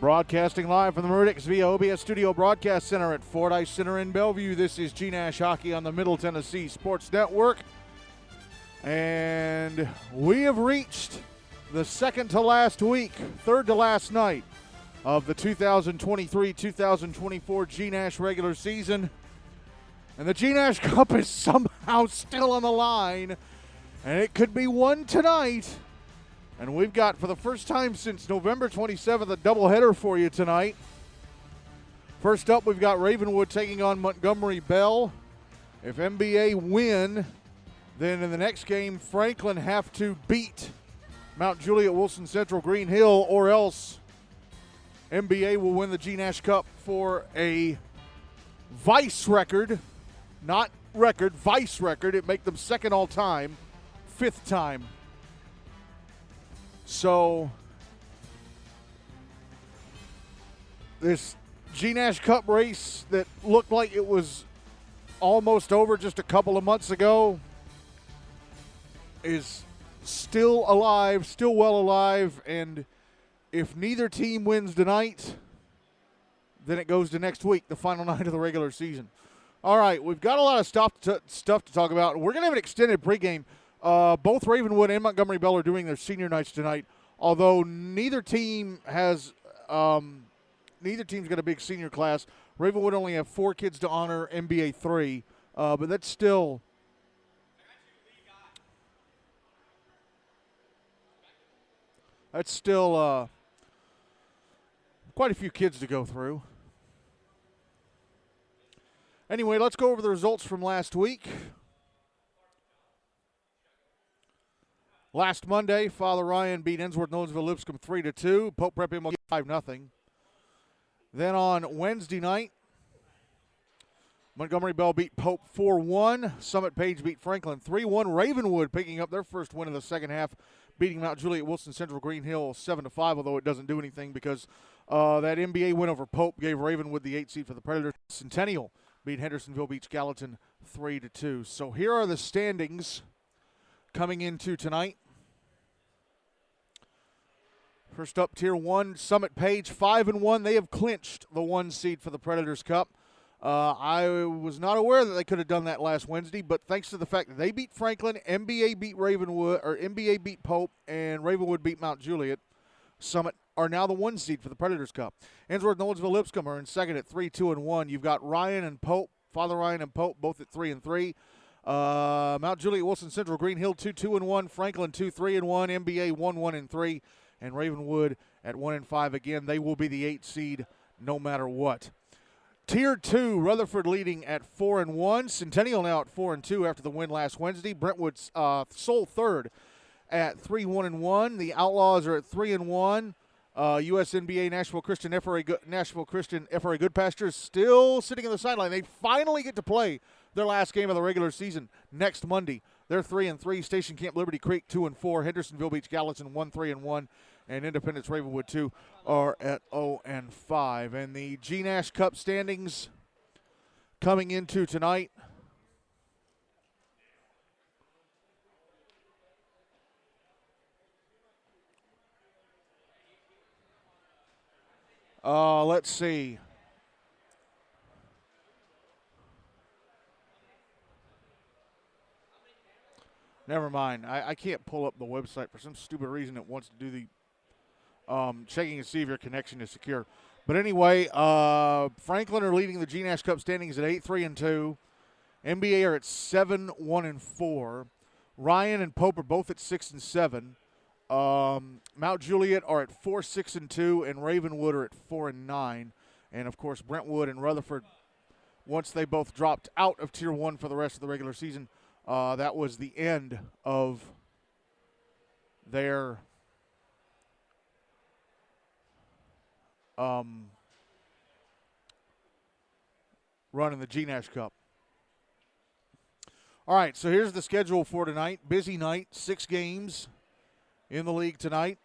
Broadcasting live from the Meridix via OBS Studio Broadcast Center at Fordyce Center in Bellevue. This is GNASH Hockey on the Middle Tennessee Sports Network. And we have reached the second to last week, third to last night of the 2023-2024 GNASH regular season. And the GNASH Cup is somehow still on the line, and it could be won tonight. And we've got, for the first time since November 27th, a doubleheader for you tonight. First up, we've got Ravenwood taking on Montgomery Bell. If MBA win, then in the next game, Franklin have to beat Mount Juliet, Wilson Central, Green Hill, or else MBA will win the GNASH Cup for a vice record. Not record, vice record. It'd make them second all time, fifth time. So, this GNASH Cup race that looked like it was almost over just a couple of months ago is still alive, still well alive, and if neither team wins tonight, then it goes to next week, the final night of the regular season. All right, we've got a lot of stuff to talk about. We're going to have an extended pregame. Both Ravenwood and Montgomery Bell are doing their senior nights tonight, although neither team has neither team's got a big senior class. Ravenwood only have 4 kids to honor, MBA 3, but that's still quite a few kids to go through. Anyway, let's go over the results from last week. Last Monday, Father Ryan beat Ensworth-Nolensville Lipscomb 3-2. Pope Prep 5-0. Then on Wednesday night, Montgomery Bell beat Pope 4-1. Summit Page beat Franklin 3-1. Ravenwood picking up their first win in the second half, beating Mount Juliet, Wilson Central, Green Hill 7-5, although it doesn't do anything because that NBA win over Pope gave Ravenwood the 8th seed for the Predators. Centennial beat Hendersonville Beach Gallatin 3-2. So here are the standings coming into tonight. First up, Tier 1, Summit Page, 5-1. They have clinched the 1 seed for the Predators Cup. I was not aware that they could have done that last Wednesday, but thanks to the fact that they beat Franklin, MBA beat Ravenwood, or MBA beat Pope, and Ravenwood beat Mount Juliet, Summit are now the 1 seed for the Predators Cup. Ensworth-Nolensville Lipscomb are in second at 3-2-1. You've got Ryan and Pope, Father Ryan and Pope, both at 3-3. Mount Juliet, Wilson Central, Green Hill 2-2-1. Franklin 2-3-1. MBA 1-1-3. And Ravenwood at 1-5. Again, they will be the 8th seed no matter what. Tier 2, Rutherford leading at 4-1. Centennial now at 4-2 after the win last Wednesday. Brentwood's sole third at 3-1-1. The Outlaws are at 3-1. USNBA Nashville Christian FRA Goodpastures still sitting on the sideline. They finally get to play their last game of the regular season next Monday. They're 3-3. Station Camp Liberty Creek 2-4. Hendersonville Beach Gallatin 1-3-1. And Independence Ravenwood 2 are at 0-5. And the GNASH Cup standings coming into tonight. Let's see. Never mind. I can't pull up the website for some stupid reason. It wants to do the checking to see if your connection is secure. But anyway, Franklin are leading the GNASH Cup standings at 8-3-2. MBA are at 7-1-4. Ryan and Pope are both at 6-7. Mount Juliet are at 4-6-2, and Ravenwood are at 4-9. And of course, Brentwood and Rutherford, once they both dropped out of Tier 1 for the rest of the regular season, that was the end of their run in the GNASH Cup. All right, so here's the schedule for tonight. Busy night, 6 games in the league tonight.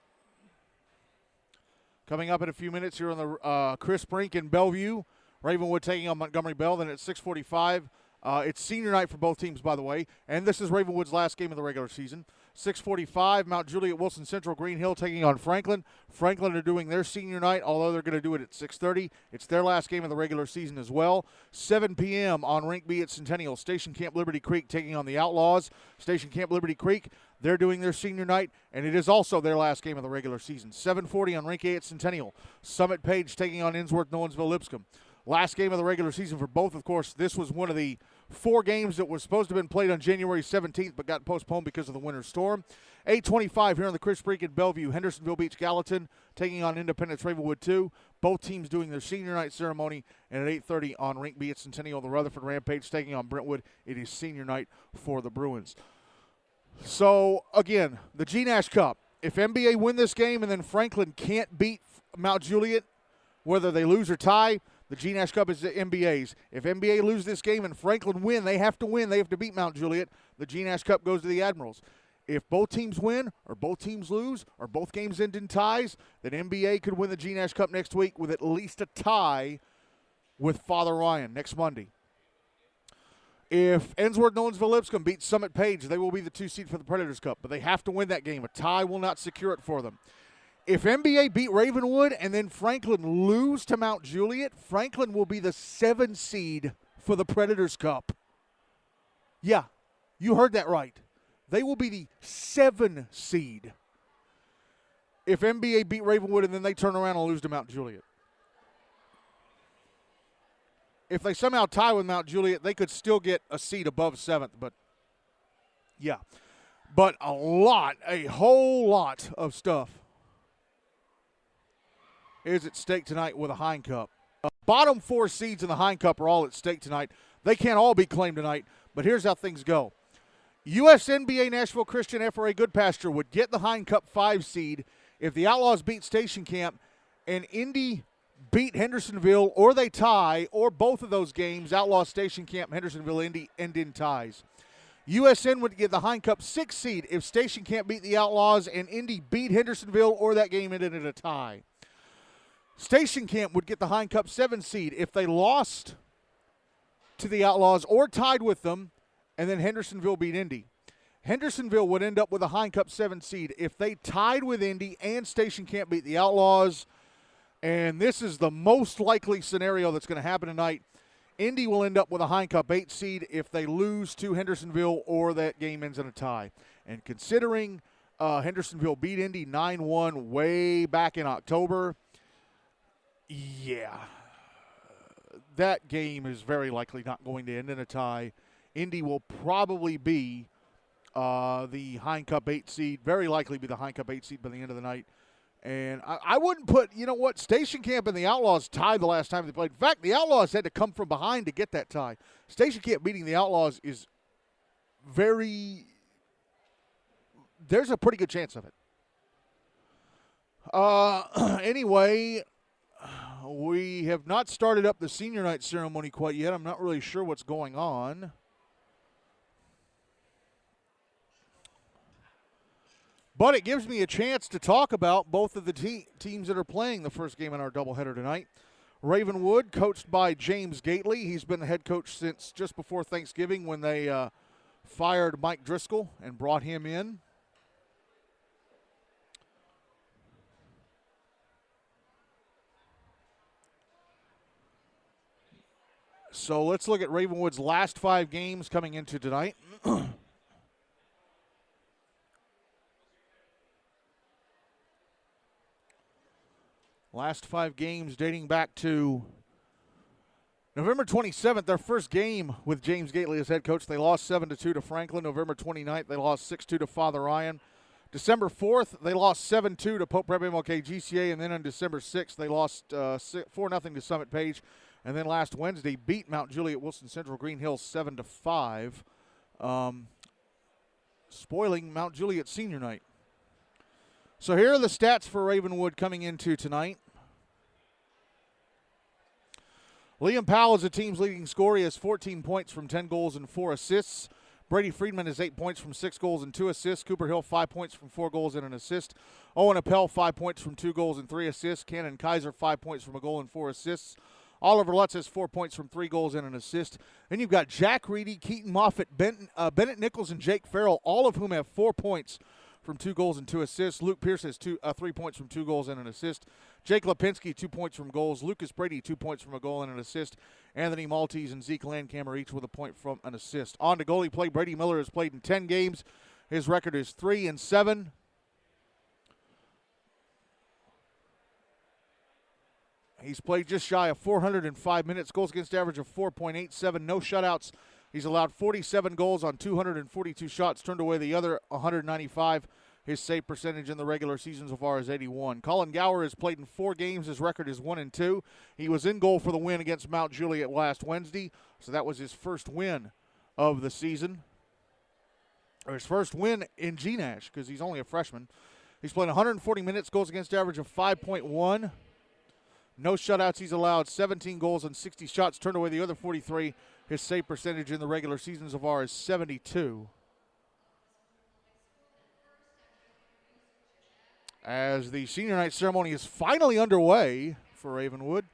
Coming up in a few minutes here on the Chris Brink in Bellevue. Ravenwood taking on Montgomery Bell. Then at 6:45, it's senior night for both teams, by the way. And this is Ravenwood's last game of the regular season. 6:45, Mount Juliet, Wilson Central, Green Hill taking on Franklin. Franklin are doing their senior night, although they're going to do it at 6:30. It's their last game of the regular season as well. 7 p.m. on Rink B at Centennial. Station Camp Liberty Creek taking on the Outlaws. Station Camp Liberty Creek, they're doing their senior night, and it is also their last game of the regular season. 7:40 on Rink A at Centennial. Summit Page taking on Innsworth, Nolensville, Lipscomb. Last game of the regular season for both, of course. This was one of the 4 games that was supposed to have been played on January 17th but got postponed because of the winter storm. 8:25 here on the Chris Creek at Bellevue. Hendersonville Beach Gallatin taking on Independence Ravenwood 2. Both teams doing their senior night ceremony. And at 8:30 on Rink B at Centennial, the Rutherford Rampage taking on Brentwood. It is senior night for the Bruins. So, again, the GNASH Cup. If MBA win this game and then Franklin can't beat Mount Juliet, whether they lose or tie, the GNASH Cup is the MBA's. If MBA lose this game and Franklin win, they have to win. They have to beat Mount Juliet. The GNASH Cup goes to the Admirals. If both teams win or both teams lose or both games end in ties, then MBA could win the GNASH Cup next week with at least a tie with Father Ryan next Monday. If Innsworth, Nolensville, Lipscomb beats Summit Page, they will be the 2 seed for the Predators Cup, but they have to win that game. A tie will not secure it for them. If MBA beat Ravenwood and then Franklin lose to Mount Juliet, Franklin will be the 7 seed for the Predators Cup. Yeah, you heard that right. They will be the 7 seed if MBA beat Ravenwood and then they turn around and lose to Mount Juliet. If they somehow tie with Mount Juliet, they could still get a seed above 7th, but yeah. But a whole lot of stuff is at stake tonight with a Hein Cup. Bottom 4 seeds in the Hein Cup are all at stake tonight. They can't all be claimed tonight, but here's how things go. USNBA Nashville Christian FRA Goodpasture would get the Hein Cup 5 seed if the Outlaws beat Station Camp and Indy beat Hendersonville, or they tie, or both of those games, Outlaws, Station Camp, Hendersonville, Indy, end in ties. USN would get the Hein Cup 6 seed if Station Camp beat the Outlaws and Indy beat Hendersonville, or that game ended in a tie. Station Camp would get the Hein Cup 7 seed if they lost to the Outlaws or tied with them, and then Hendersonville beat Indy. Hendersonville would end up with a Hein Cup 7 seed if they tied with Indy and Station Camp beat the Outlaws, and this is the most likely scenario that's going to happen tonight. Indy will end up with a Hein Cup 8 seed if they lose to Hendersonville or that game ends in a tie. And considering Hendersonville beat Indy 9-1 way back in October, yeah, that game is very likely not going to end in a tie. Indy will probably be the Hein Cup 8 seed, very likely be the Hein Cup 8 seed by the end of the night. And I wouldn't put, Station Camp and the Outlaws tied the last time they played. In fact, the Outlaws had to come from behind to get that tie. Station Camp beating the Outlaws is there's a pretty good chance of it. Anyway, we have not started up the senior night ceremony quite yet. I'm not really sure what's going on. But it gives me a chance to talk about both of the teams that are playing the first game in our doubleheader tonight. Ravenwood, coached by James Gately. He's been the head coach since just before Thanksgiving when they fired Mike Driscoll and brought him in. So let's look at Ravenwood's last 5 games coming into tonight. Last 5 games dating back to November 27th, their first game with James Gately as head coach. They lost 7-2 to Franklin. November 29th, they lost 6-2 to Father Ryan. December 4th, they lost 7-2 to Pope Pregame GCA. And then on December 6th, they lost 4-0 to Summit Page. And then last Wednesday, beat Mount Juliet Wilson Central Green Hills 7-5, spoiling Mount Juliet senior night. So here are the stats for Ravenwood coming into tonight. Liam Powell is the team's leading scorer. He has 14 points from 10 goals and 4 assists. Brady Friedman has 8 points from 6 goals and 2 assists. Cooper Hill, 5 points from 4 goals and an assist. Owen Appel, 5 points from 2 goals and 3 assists. Cannon Kaiser, 5 points from a goal and 4 assists. Oliver Lutz has 4 points from 3 goals and an assist. Then you've got Jack Reedy, Keaton Moffitt, Bennett Nichols, and Jake Farrell, all of whom have 4 points from 2 goals and 2 assists. Luke Pierce has 3 points from 2 goals and an assist. Jake Lipinski, 2 points from goals. Lucas Brady, 2 points from a goal and an assist. Anthony Maltese and Zeke Landcamer each with a point from an assist. On to goalie play, Brady Miller has played in 10 games. His record is 3-7. He's played just shy of 405 minutes. Goals against average of 4.87. No shutouts. He's allowed 47 goals on 242 shots, turned away the other 195. His save percentage in the regular season so far is 81. Colin Gower has played in 4 games. His record is 1-2. He was in goal for the win against Mount Juliet last Wednesday, so that was his first win of the season. Or his first win in GNASH, because he's only a freshman. He's played 140 minutes, goals against average of 5.1. No shutouts. He's allowed 17 goals and 60 shots, turned away the other 43. His save percentage in the regular season so far is 72. As the senior night ceremony is finally underway for Ravenwood.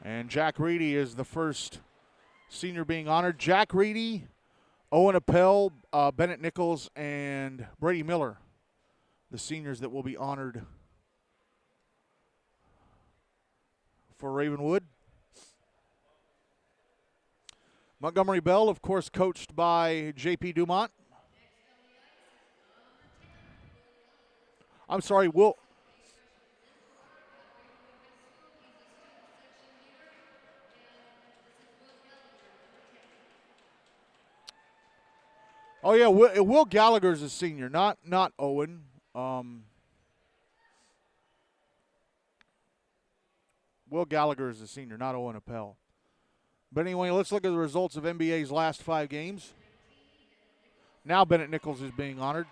And Jack Reedy is the first senior being honored. Jack Reedy, Owen Appel, Bennett Nichols, and Brady Miller, the seniors that will be honored for Ravenwood. Montgomery Bell, of course, coached by J.P. Dumont. I'm sorry, Will. Oh, yeah, Will Gallagher's a senior, not Owen. Will Gallagher is a senior, not Owen Appel. But anyway, let's look at the results of NBA's last 5 games. Now Bennett Nichols is being honored.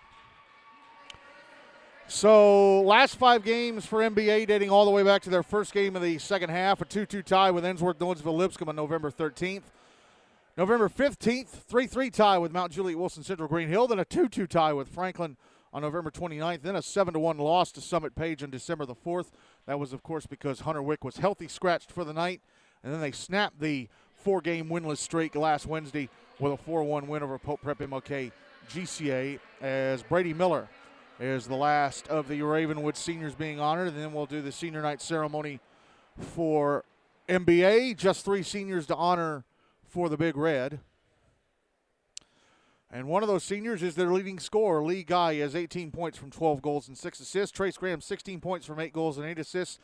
So last 5 games for NBA, dating all the way back to their first game of the second half, a 2-2 tie with Ensworth-Nolensville-Lipscomb on November 13th. November 15th, 3-3 tie with Mount Juliet Wilson Central Green Hill, then a 2-2 tie with Franklin on November 29th, then a 7-1 loss to Summit Page on December the 4th. That was, of course, because Hunter Wick was healthy scratched for the night, and then they snapped the 4-game winless streak last Wednesday with a 4-1 win over Pope Prep MLK GCA, as Brady Miller is the last of the Ravenwood seniors being honored, and then we'll do the senior night ceremony for NBA. Just 3 seniors to honor for the Big Red. And one of those seniors is their leading scorer, Lee Guy. He has 18 points from 12 goals and 6 assists. Trace Graham, 16 points from 8 goals and 8 assists.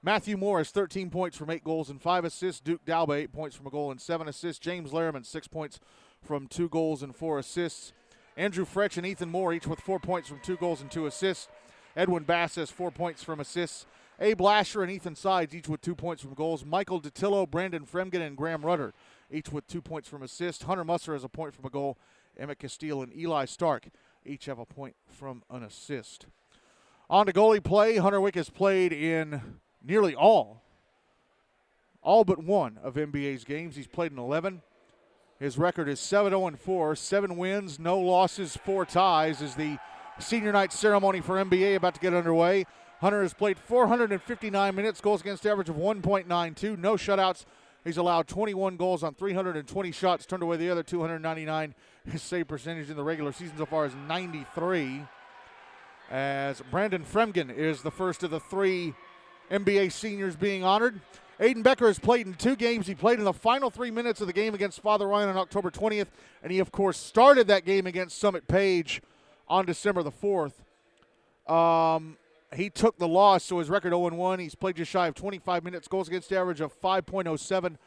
Matthew Moore has 13 points from 8 goals and 5 assists. Duke Dalba, 8 points from a goal and 7 assists. James Lehrman, 6 points from 2 goals and 4 assists. Andrew Fretch and Ethan Moore, each with 4 points from 2 goals and 2 assists. Edwin Bass has 4 points from assists. Abe Lasher and Ethan Sides, each with 2 points from goals. Michael DeTillo, Brandon Fremgen, and Graham Rudder, each with 2 points from assists. Hunter Musser has a point from a goal. Emmett Castile and Eli Stark each have a point from an assist. On to goalie play. Hunter Wick has played in nearly all but one of NBA's games. He's played in 11. His record is 7-0-4, 7 wins, no losses, 4 ties, as the senior night ceremony for NBA about to get underway. Hunter has played 459 minutes, goals against average of 1.92, no shutouts. He's allowed 21 goals on 320 shots, turned away the other 299. His save percentage in the regular season so far is 93. As Brandon Fremgen is the first of the 3 NBA seniors being honored. Aiden Becker has played in 2 games. He played in the final 3 minutes of the game against Father Ryan on October 20th, and he, of course, started that game against Summit Page on December the 4th. He took the loss, so his record 0-1. He's played just shy of 25 minutes, goals against average of 5.07.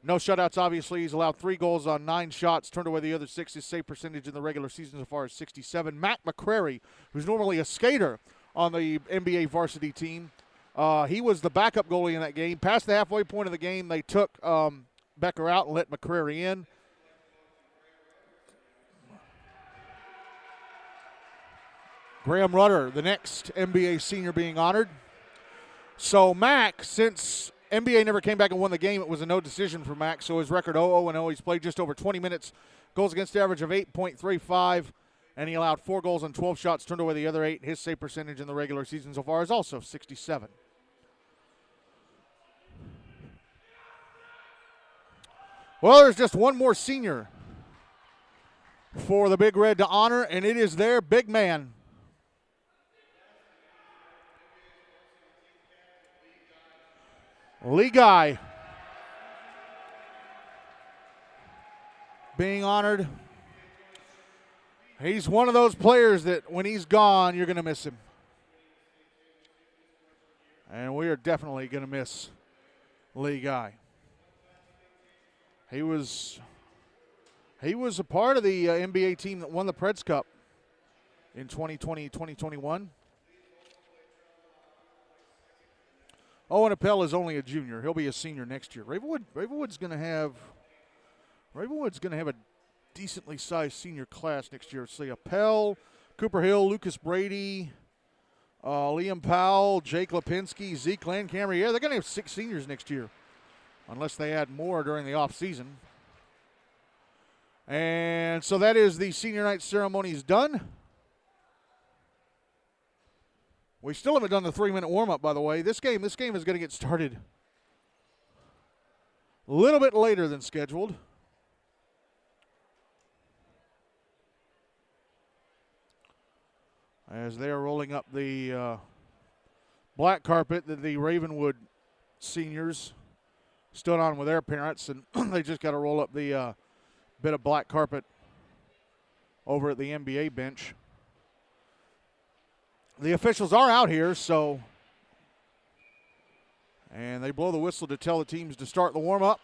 No shutouts, obviously. He's allowed 3 goals on 9 shots, turned away the other 6. His save percentage in the regular season so far is 67. Matt McCrary, who's normally a skater on the NBA varsity team, he was the backup goalie in that game. Past the halfway point of the game, they took Becker out and let McCrary in. Graham Rudder, the next NBA senior being honored. So Mac, since NBA never came back and won the game, it was a no decision for Mac, so his record 0-0-0. He's played just over 20 minutes, goals against average of 8.35, and he allowed 4 goals on 12 shots, turned away the other 8. His save percentage in the regular season so far is also 67. Well, there's just one more senior for the Big Red to honor, and it is their big man. Lee Guy being honored. He's one of those players that when he's gone, you're going to miss him. And we are definitely going to miss Lee Guy. He was a part of the NBA team that won the Preds Cup in 2020-2021. Owen Appel is only a junior. He'll be a senior next year. Ravenwood's going to have a decently sized senior class next year. See Appel, Cooper Hill, Lucas Brady, Liam Powell, Jake Lipinski, Zeke Landcamer. Yeah, they're going to have 6 seniors next year, unless they add more during the offseason. And so that is the senior night ceremonies done. We still haven't done the 3-minute warm-up, by the way. This game is going to get started a little bit later than scheduled. As they are rolling up the black carpet that the Ravenwood seniors stood on with their parents, and they just got to roll up the bit of black carpet over at the NBA bench. The officials are out here, and they blow the whistle to tell the teams to start the warm-up.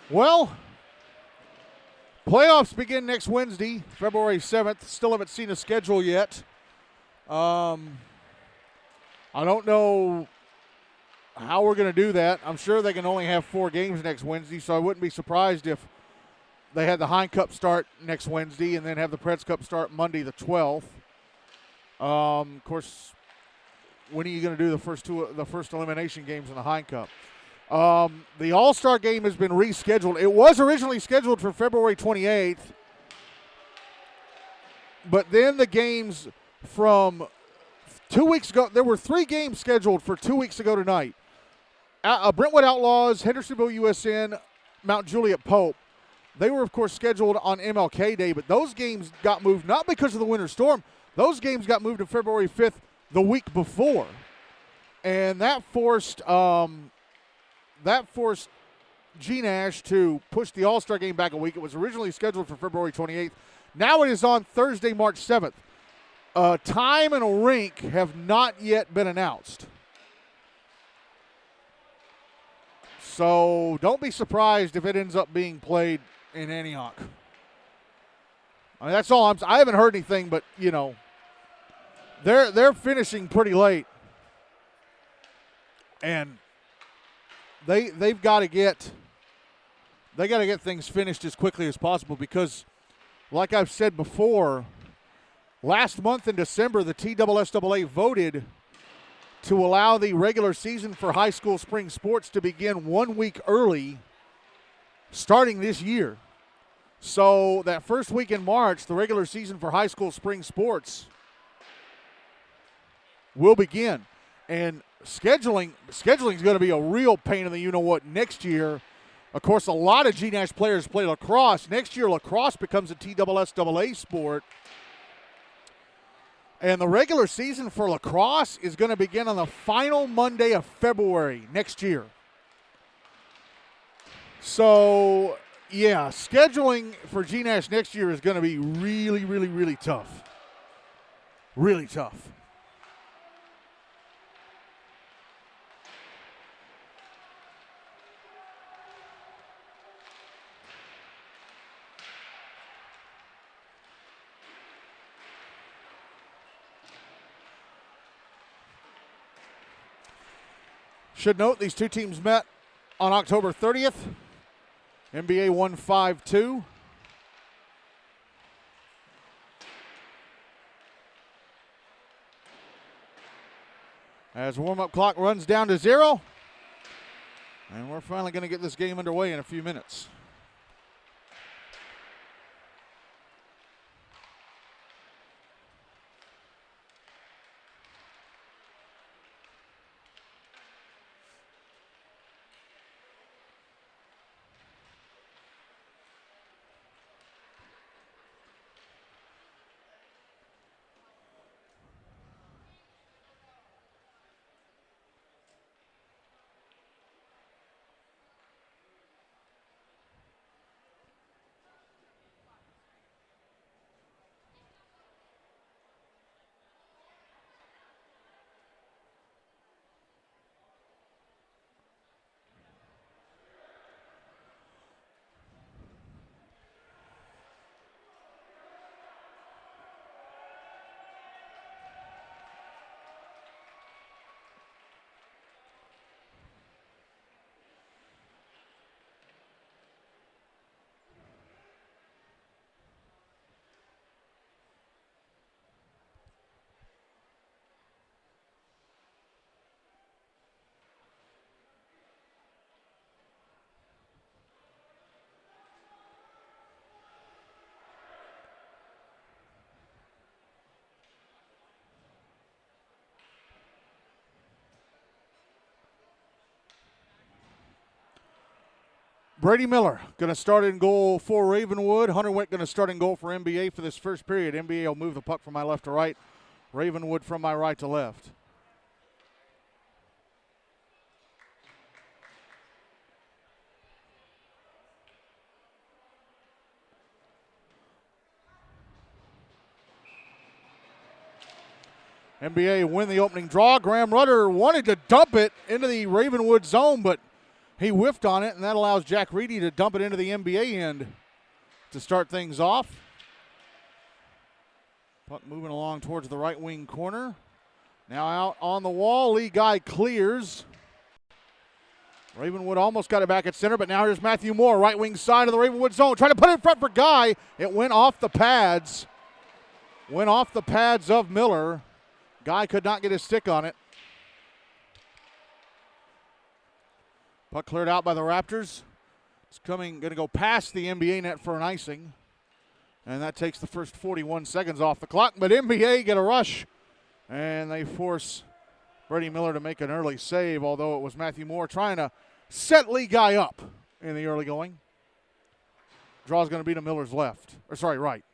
Well, playoffs begin next Wednesday, February 7th. Still haven't seen a schedule yet. I don't know how we're going to do that. I'm sure they can only have 4 games next Wednesday, so I wouldn't be surprised if they had the Hine Cup start next Wednesday and then have the Preds Cup start Monday the 12th. Of course, when are you going to do the first elimination games in the Hine Cup? The All-Star game has been rescheduled. It was originally scheduled for February 28th, but then the games from 2 weeks ago, there were 3 games scheduled for 2 weeks ago tonight. Brentwood Outlaws, Hendersonville USN, Mount Juliet Pope. They were, of course, scheduled on MLK Day, but those games got moved not because of the winter storm. Those games got moved to February 5th the week before. And that forced GNASH to push the All-Star game back a week. It was originally scheduled for February 28th. Now it is on Thursday, March 7th. Time and a rink have not yet been announced. So don't be surprised if it ends up being played in Antioch. I mean, that's all I haven't heard anything, but you know, they're finishing pretty late, and they've got to get things finished as quickly as possible because, like I've said before, last month in December, the TSSAA voted to allow the regular season for high school spring sports to begin 1 week early starting this year. So that first week in March, the regular season for high school spring sports will begin. And scheduling is going to be a real pain in the you-know-what next year. Of course, a lot of GNASH players play lacrosse. Next year, lacrosse becomes a TSSAA sport. And the regular season for lacrosse is going to begin on the final Monday of February next year. So, yeah, scheduling for GNASH next year is going to be really, really, really tough. Really tough. Should note these two teams met on October 30th. NBA won 5-2. As warm-up clock runs down to 0. And we're finally going to get this game underway in a few minutes. Brady Miller going to start in goal for Ravenwood. Hunter Wick going to start in goal for MBA for this first period. MBA will move the puck from my left to right. Ravenwood from my right to left. NBA win the opening draw. Graham Rudder wanted to dump it into the Ravenwood zone, but he whiffed on it, and that allows Jack Reedy to dump it into the NBA end to start things off. Puck moving along towards the right wing corner. Now out on the wall, Lee Guy clears. Ravenwood almost got it back at center, but now here's Matthew Moore, right wing side of the Ravenwood zone. Trying to put it in front for Guy. It went off the pads. Went off the pads of Miller. Guy could not get his stick on it. Puck cleared out by the Raptors. It's going to go past the NBA net for an icing. And that takes the first 41 seconds off the clock. But NBA get a rush. And they force Brady Miller to make an early save, although it was Matthew Moore trying to set Lee Guy up in the early going. Draw's going to be to Miller's left. Right.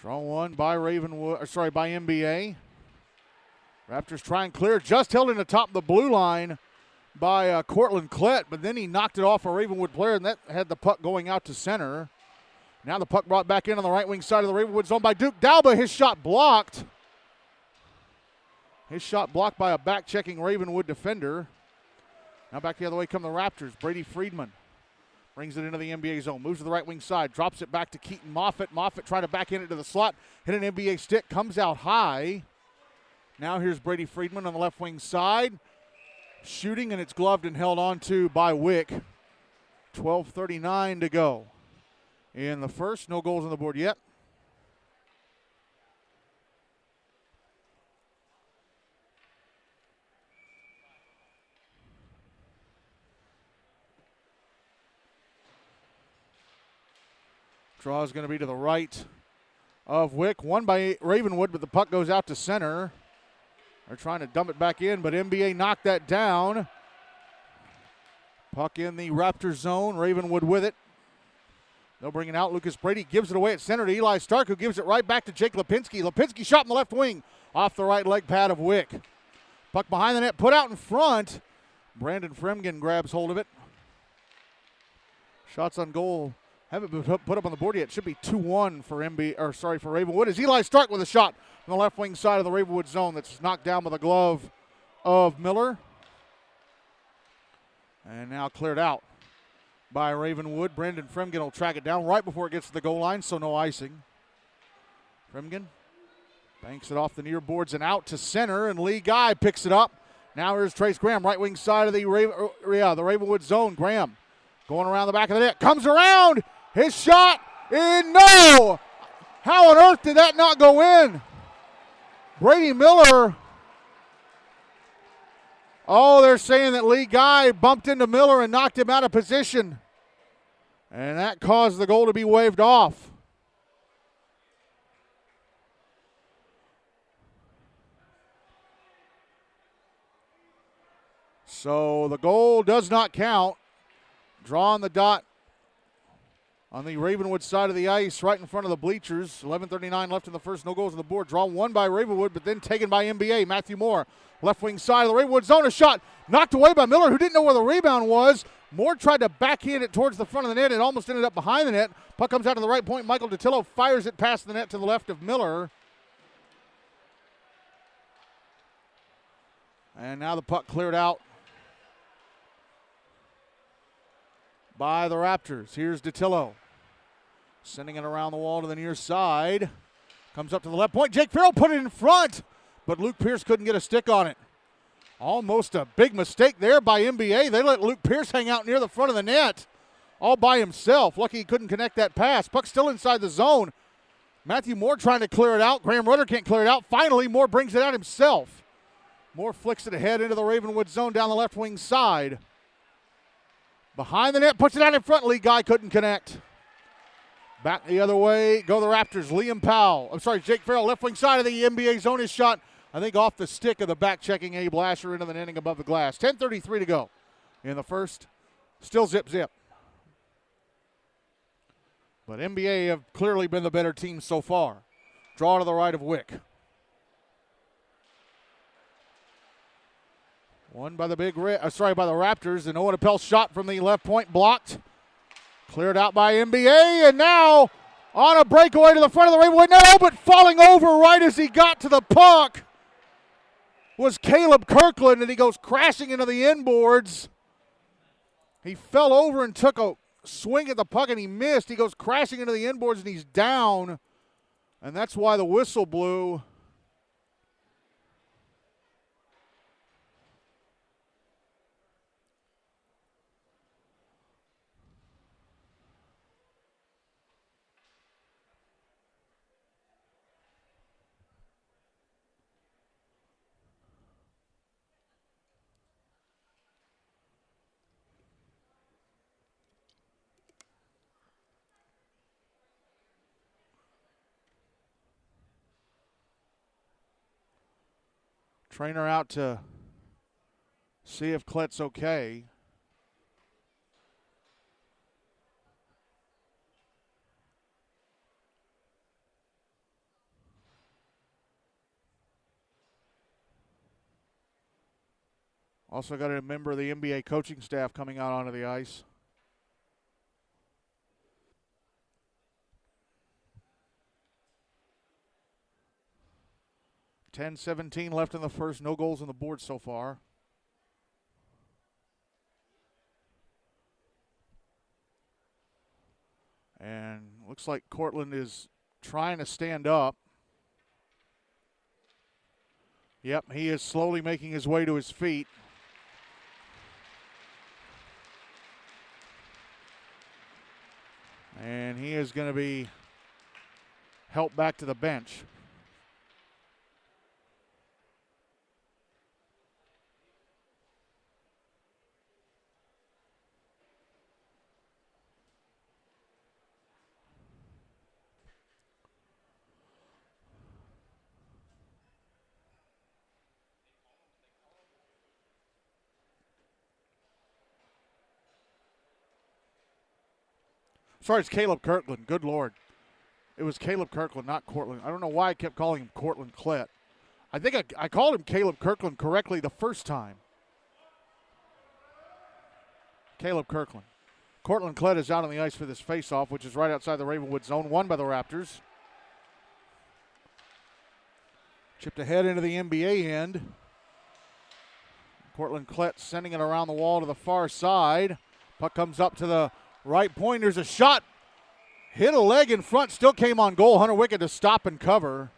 Draw one by by NBA. Raptors try and clear. Just held in the top of the blue line by Cortland Klett, but then he knocked it off a Ravenwood player, and that had the puck going out to center. Now the puck brought back in on the right wing side of the Ravenwood zone by Duke Dalba. His shot blocked. His shot blocked by a back-checking Ravenwood defender. Now back the other way come the Raptors. Brady Friedman brings it into the NBA zone. Moves to the right wing side. Drops it back to Keaton Moffitt. Moffitt trying to back in it to the slot. Hit an NBA stick. Comes out high. Now here's Brady Friedman on the left wing side. Shooting, and it's gloved and held on to by Wick. 12:39 to go in the first. No goals on the board yet. Draw is going to be to the right of Wick. Won by Ravenwood, but the puck goes out to center. They're trying to dump it back in, but NBA knocked that down. Puck in the Raptor zone. Ravenwood with it. They'll bring it out. Lucas Brady gives it away at center to Eli Stark, who gives it right back to Jake Lipinski. Lipinski shot in the left wing off the right leg pad of Wick. Puck behind the net, put out in front. Brandon Fremgen grabs hold of it. Shots on goal haven't been put up on the board yet. Should be 2-1 for Ravenwood. As Eli Stark with a shot on the left wing side of the Ravenwood zone that's knocked down by the glove of Miller. And now cleared out by Ravenwood. Brandon Fremgen will track it down right before it gets to the goal line, so no icing. Fremgen banks it off the near boards and out to center, and Lee Guy picks it up. Now here's Trace Graham, right wing side of the Ravenwood zone. Graham going around the back of the net. Comes around. His shot in. No! How on earth did that not go in? Brady Miller. Oh, they're saying that Lee Guy bumped into Miller and knocked him out of position. And that caused the goal to be waved off. So the goal does not count. Draw on the dot on the Ravenwood side of the ice, right in front of the bleachers. 11:39 left in the first. No goals on the board. Draw one by Ravenwood, but then taken by NBA. Matthew Moore, left wing side of the Ravenwood zone. A shot knocked away by Miller, who didn't know where the rebound was. Moore tried to backhand it towards the front of the net. It almost ended up behind the net. Puck comes out to the right point. Michael Datillo fires it past the net to the left of Miller. And now the puck cleared out by the Raptors. Here's Datillo. Sending it around the wall to the near side. Comes up to the left point. Jake Farrell put it in front, but Luke Pierce couldn't get a stick on it. Almost a big mistake there by NBA. They let Luke Pierce hang out near the front of the net all by himself. Lucky he couldn't connect that pass. Puck still inside the zone. Matthew Moore trying to clear it out. Graham Rudder can't clear it out. Finally, Moore brings it out himself. Moore flicks it ahead into the Ravenwood zone down the left wing side. Behind the net, puts it out in front. Lee Guy couldn't connect. Back the other way, go the Raptors. Jake Farrell, left wing side of the NBA zone. His shot I think off the stick of the back-checking Abe Lasher into the netting above the glass. 10:33 to go in the first. Still zip. But NBA have clearly been the better team so far. Draw to the right of Wick. One by the by the Raptors, and Owen Appel's shot from the left point blocked. Cleared out by NBA, and now on a breakaway to the front of the Ravenwood net, but falling over right as he got to the puck was Caleb Kirkland, and he goes crashing into the inboards. He fell over and took a swing at the puck, and he missed. He goes crashing into the inboards, and he's down, and that's why the whistle blew. Trainer out to see if Klett's okay. Also got a member of the NBA coaching staff coming out onto the ice. .17 left in the first. No goals on the board so far. And looks like Cortland is trying to stand up. Yep, he is slowly making his way to his feet. And he is going to be helped back to the bench. Sorry, it's Caleb Kirkland. Good Lord. It was Caleb Kirkland, not Cortland. I don't know why I kept calling him Cortland Klett. I think I called him Caleb Kirkland correctly the first time. Caleb Kirkland. Cortland Klett is out on the ice for this faceoff, which is right outside the Ravenwood zone, won by the Raptors. Chipped ahead into the NBA end. Cortland Klett sending it around the wall to the far side. Puck comes up to the right point. There's a shot. Hit a leg in front. Still came on goal. Hunter Wickett to stop and cover.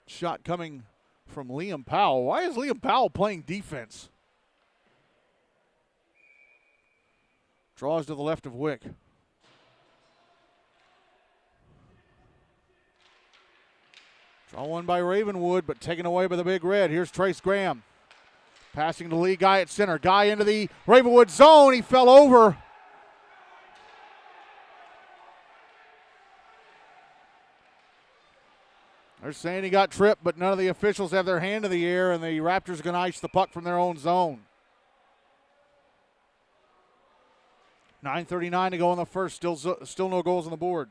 Shot coming from Liam Powell. Why is Liam Powell playing defense? Draws to the left of Wick. Draw one by Ravenwood, but taken away by the Big Red. Here's Trace Graham. Passing to Lee Guy at center. Guy into the Ravenwood zone. He fell over. They're saying he got tripped, but none of the officials have their hand in the air, and the Raptors are going to ice the puck from their own zone. 9:39 to go in the first. Still no goals on the board.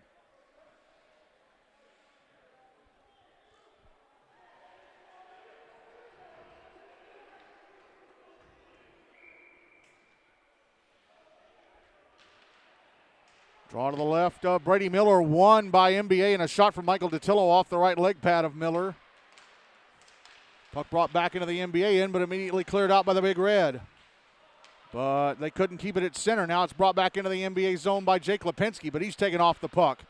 Draw to the left. Brady Miller won by NBA, and a shot from Michael Datillo off the right leg pad of Miller. Puck brought back into the NBA end, but immediately cleared out by the Big Red. But they couldn't keep it at center. Now it's brought back into the NBA zone by Jake Lipinski, but he's taken off the puck.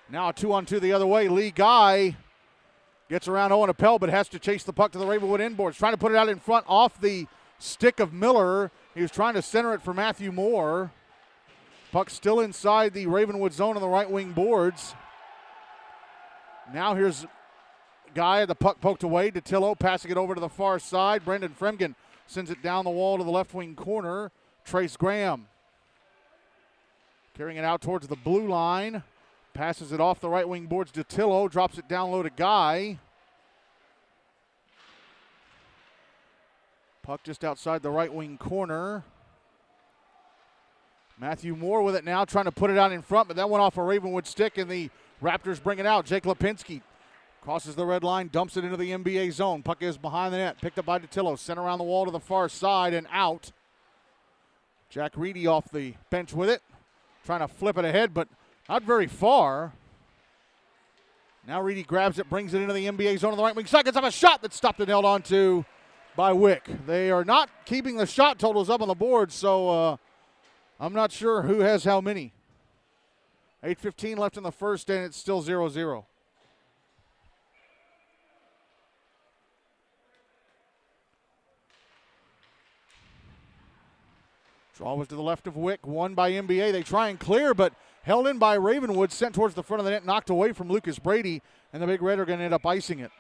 Now a 2-on-2 the other way. Lee Guy gets around Owen Appel, but has to chase the puck to the Ravenwood inboards. Trying to put it out in front off the stick of Miller. He was trying to center it for Matthew Moore. Puck still inside the Ravenwood zone on the right wing boards. Now here's Guy, the puck poked away. Datillo passing it over to the far side. Brendan Fremgen sends it down the wall to the left wing corner. Trace Graham carrying it out towards the blue line. Passes it off the right wing boards. Datillo drops it down low to Guy. Puck just outside the right wing corner. Matthew Moore with it now, trying to put it out in front, but that went off a Ravenwood stick, and the Raptors bring it out. Jake Lipinski crosses the red line, dumps it into the NBA zone. Puck is behind the net, picked up by Datillo. Sent around the wall to the far side and out. Jack Reedy off the bench with it, trying to flip it ahead, but not very far. Now Reedy grabs it, brings it into the NBA zone on the right wing side. Gets up a shot that's stopped and held on to by Wick. They are not keeping the shot totals up on the board, so I'm not sure who has how many. 8:15 left in the first, and it's still 0-0. Draw was to the left of Wick, won by NBA. They try and clear, but held in by Ravenwood, sent towards the front of the net, knocked away from Lucas Brady, and the Big Red are going to end up icing it.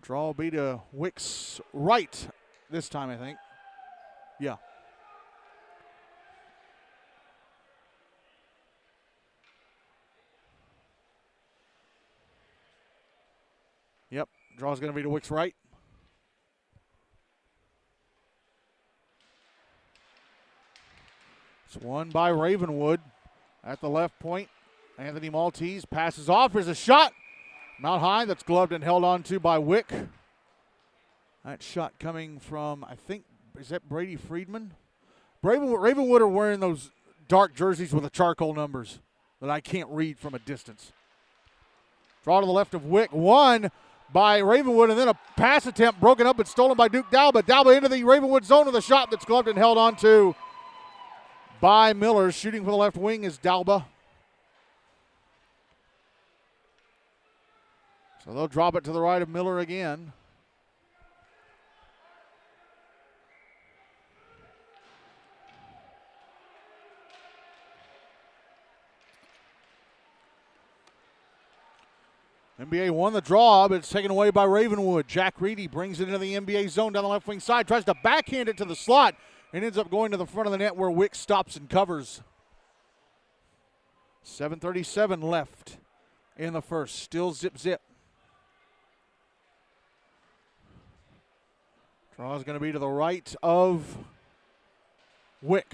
Draw will be to Wick's right this time, I think. Yeah. Yep, draw's going to be to Wick's right. It's won by Ravenwood at the left point. Anthony Maltese passes off. There's a shot. Mount high, that's gloved and held on to by Wick. That shot coming from, I think, is that Brady Friedman? Ravenwood are wearing those dark jerseys with the charcoal numbers that I can't read from a distance. Draw to the left of Wick. Won by Ravenwood, and then a pass attempt broken up and stolen by Duke Dalba. Dalba into the Ravenwood zone with a shot that's gloved and held on to by Miller. Shooting for the left wing is Dalba. So they'll drop it to the right of Miller again. NBA won the draw, but it's taken away by Ravenwood. Jack Reedy brings it into the NBA zone down the left wing side, tries to backhand it to the slot, and ends up going to the front of the net where Wick stops and covers. 7:37 left in the first. Still zip. Draw is going to be to the right of Wick.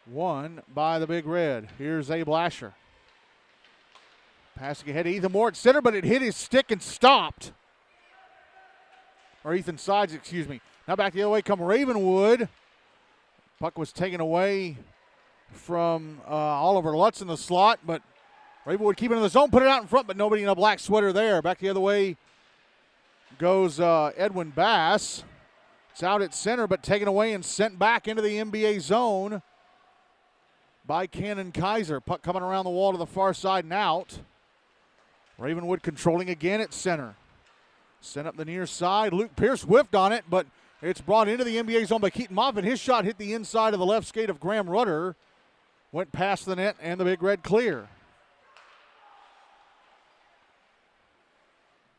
Won by the Big Red. Here's Abe Lasher. Passing ahead to Ethan Moore at center, but it hit his stick and stopped. Or Ethan Sides, excuse me. Now back the other way come Ravenwood. Puck was taken away from Oliver Lutz in the slot, but Ravenwood keeping it in the zone, put it out in front, but nobody in a black sweater there. Back the other way goes Edwin Bass. It's out at center, but taken away and sent back into the NBA zone by Cannon Kaiser. Puck coming around the wall to the far side and out. Ravenwood controlling again at center. Sent up the near side. Luke Pierce whiffed on it, but it's brought into the NBA zone by Keaton Moffitt. His shot hit the inside of the left skate of Graham Rudder. Went past the net, and the Big Red clear.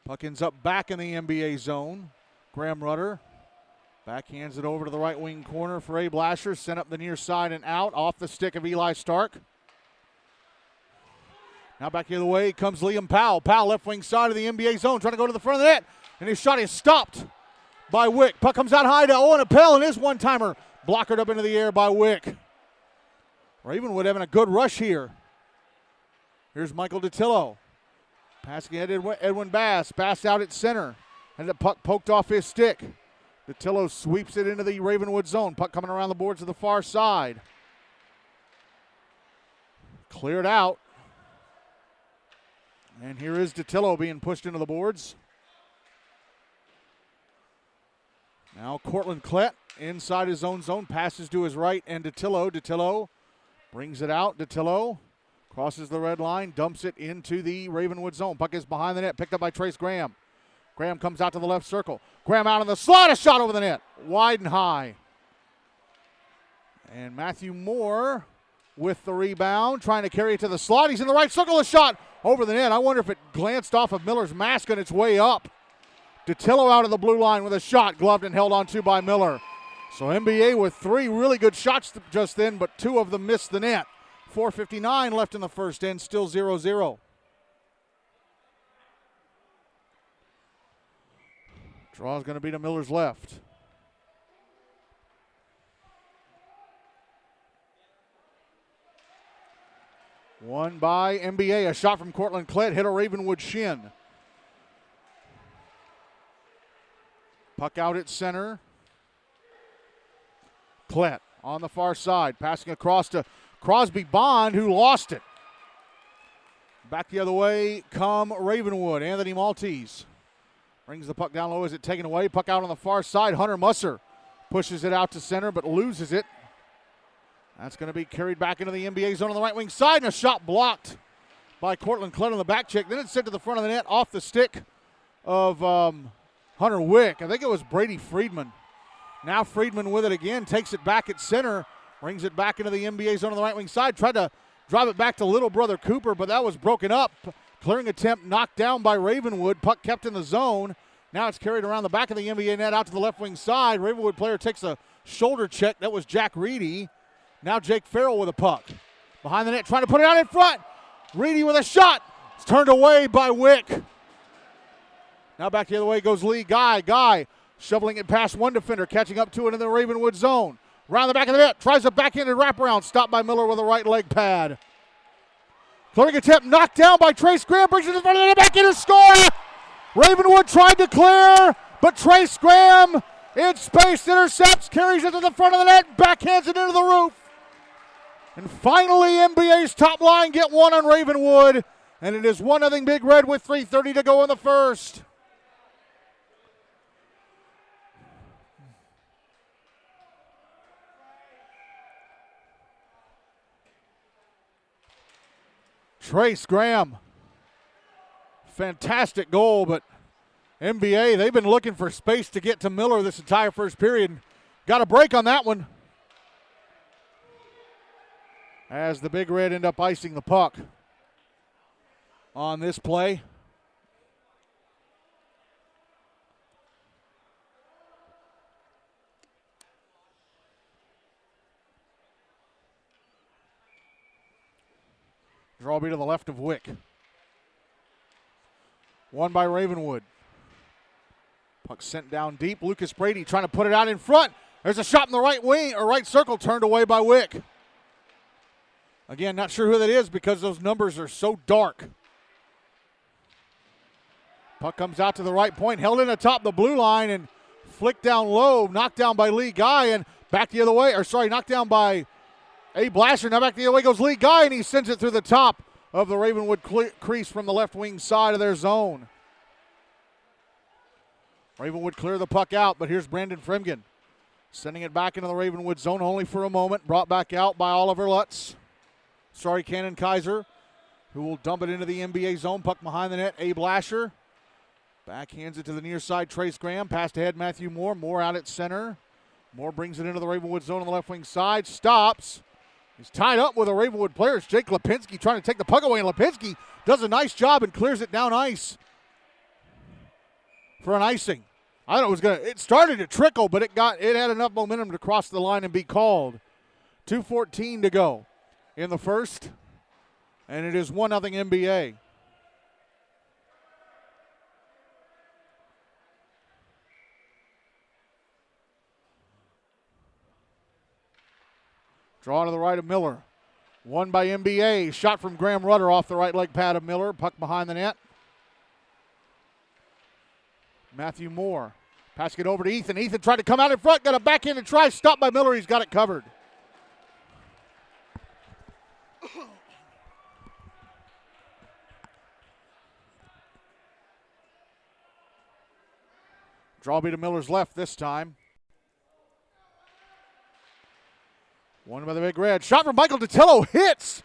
Puck ends up back in the NBA zone. Graham Rudder backhands it over to the right wing corner for Abe Lasher. Sent up the near side and out off the stick of Eli Stark. Now back the other way comes Liam Powell. Powell left wing side of the NBA zone, trying to go to the front of the net, and his shot is stopped by Wick. Puck comes out high to Owen Appel, and his one-timer blockered up into the air by Wick. Ravenwood having a good rush here. Here's Michael Datillo. Passing ahead Edwin Bass. Bass out at center. And the puck poked off his stick. Datillo sweeps it into the Ravenwood zone. Puck coming around the boards to the far side. Cleared out. And here is Datillo being pushed into the boards. Now Cortland Klett inside his own zone. Passes to his right and Datillo brings it out. Datillo crosses the red line. Dumps it into the Ravenwood zone. Puck is behind the net. Picked up by Trace Graham. Graham comes out to the left circle. Graham out in the slot. A shot over the net. Wide and high. And Matthew Moore with the rebound. Trying to carry it to the slot. He's in the right circle. A shot over the net. I wonder if it glanced off of Miller's mask on its way up. Datillo out of the blue line with a shot, gloved and held on to by Miller. So NBA with 3 really good shots just then, but 2 of them missed the net. 4:59 left in the first end, still 0-0. Draw is going to be to Miller's left. One by NBA. A shot from Cortland Klett hit a Ravenwood shin. Puck out at center. Klett on the far side, passing across to Crosby Bond, who lost it. Back the other way come Ravenwood. Anthony Maltese brings the puck down low. Is it taken away? Puck out on the far side. Hunter Musser pushes it out to center but loses it. That's going to be carried back into the NBA zone on the right wing side, and a shot blocked by Cortland Klett on the back check. Then it's sent to the front of the net off the stick of Hunter Wick. I think it was Brady Friedman. Now Friedman with it again, takes it back at center, brings it back into the NBA zone on the right wing side, tried to drive it back to little brother Cooper, but that was broken up. Clearing attempt knocked down by Ravenwood. Puck kept in the zone. Now it's carried around the back of the NBA net out to the left wing side. Ravenwood player takes a shoulder check. That was Jack Reedy. Now Jake Farrell with a puck. Behind the net, trying to put it out in front. Reedy with a shot. It's turned away by Wick. Now back the other way goes Lee Guy. Guy shoveling it past one defender, catching up to it in the Ravenwood zone. Around the back of the net, tries a backhanded wraparound. Stopped by Miller with a right leg pad. Clearing attempt, knocked down by Trace Graham. Brings it to the front of the net, back in to score. Ravenwood tried to clear, but Trace Graham in space intercepts, carries it to the front of the net, backhands it into the roof. And finally, NBA's top line get one on Ravenwood, and it is 1-0 Big Red with 3:30 to go in the first. Trace Graham, fantastic goal, but NBA, they've been looking for space to get to Miller this entire first period. Got a break on that one, as the Big Red end up icing the puck on this play. Draw be to the left of Wick. One by Ravenwood. Puck sent down deep. Lucas Brady trying to put it out in front. There's a shot in the right wing or right circle, turned away by Wick. Again, not sure who that is because those numbers are so dark. Puck comes out to the right point, held in atop the blue line and flicked down low, knocked down by Lee Guy and back the other way, knocked down by Abe Blasher. Now back the other way goes Lee Guy, and he sends it through the top of the Ravenwood crease from the left wing side of their zone. Ravenwood clear the puck out, but here's Brandon Fremgen sending it back into the Ravenwood zone only for a moment. Brought back out by Oliver Lutz. Cannon Kaiser, who will dump it into the NBA zone. Puck behind the net, Abe Lasher. Backhands it to the near side, Trace Graham. Passed ahead, Matthew Moore. Moore out at center. Moore brings it into the Ravenwood zone on the left wing side. Stops. He's tied up with a Ravenwood player. It's Jake Lipinski trying to take the puck away, and Lipinski does a nice job and clears it down ice for an icing. I thought it started to trickle, but it had enough momentum to cross the line and be called. 2:14 to go in the first, and it is 1-0 NBA. Draw to the right of Miller. One by NBA. Shot from Graham Rudder off the right leg pad of Miller. Puck behind the net. Matthew Moore. Passing it over to Ethan. Ethan tried to come out in front. Got a backhanded try. Stopped by Miller. He's got it covered. Draw be to Miller's left this time. One by the Big Red. Shot from Michael Datillo. Hits.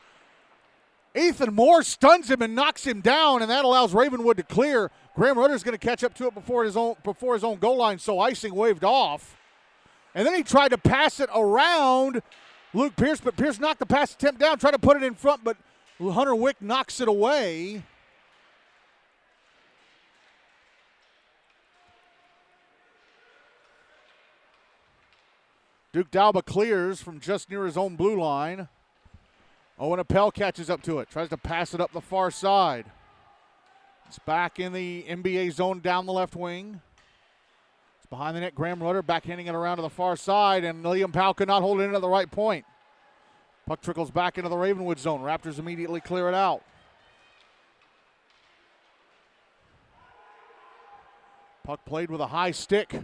Ethan Moore stuns him and knocks him down, and that allows Ravenwood to clear. Graham Rudder's going to catch up to it before his own goal line, so icing waved off. And then he tried to pass it around Luke Pierce, but Pierce knocked the pass attempt down, tried to put it in front, but Hunter Wick knocks it away. Duke Dalba clears from just near his own blue line. Owen Appel catches up to it. Tries to pass it up the far side. It's back in the NBA zone down the left wing. It's behind the net. Graham Rudder backhanding it around to the far side, and Liam Powell could not hold it in at the right point. Puck trickles back into the Ravenwood zone. Raptors immediately clear it out. Puck played with a high stick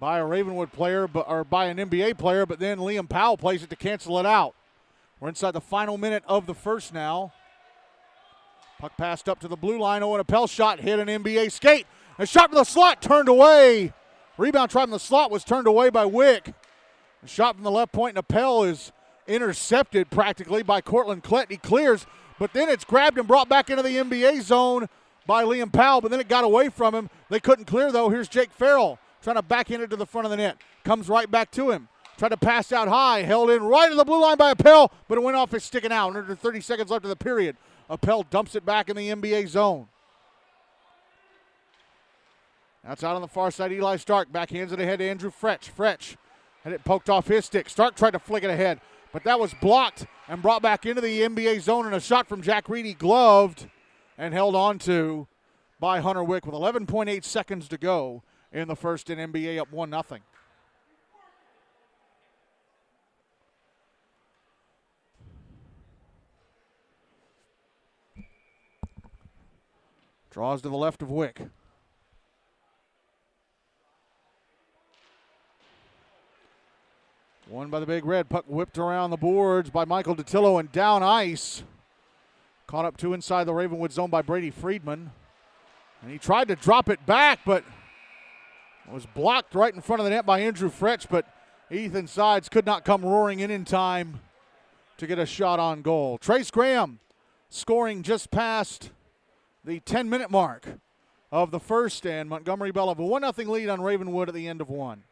by a Ravenwood player, or by an NBA player, but then Liam Powell plays it to cancel it out. We're inside the final minute of the first now. Puck passed up to the blue line. Owen Appel shot hit an NBA skate. A shot from the slot turned away. Rebound tried from the slot was turned away by Wick. A shot from the left point, and Appel is intercepted practically by Cortland Klett. He clears, but then it's grabbed and brought back into the NBA zone by Liam Powell, but then it got away from him. They couldn't clear, though. Here's Jake Farrell trying to backhand it to the front of the net. Comes right back to him. Tried to pass out high, held in right to the blue line by Appel, but it went off his sticking out. Under 30 seconds left of the period. Appel dumps it back in the NBA zone. That's out on the far side. Eli Stark backhands it ahead to Andrew Fretch. Fretch had it poked off his stick. Stark tried to flick it ahead, but that was blocked and brought back into the NBA zone, and a shot from Jack Reedy gloved and held on to by Hunter Wick with 11.8 seconds to go in the first in NBA, up 1-0. Draws to the left of Wick. Won by the Big Red. Puck whipped around the boards by Michael Datillo and down ice. Caught up to inside the Ravenwood zone by Brady Friedman. And he tried to drop it back, but it was blocked right in front of the net by Andrew Fretch, but Ethan Sides could not come roaring in time to get a shot on goal. Trace Graham scoring just past the 10-minute mark of the first, and Montgomery Bell have a 1-0 lead on Ravenwood at the end of one.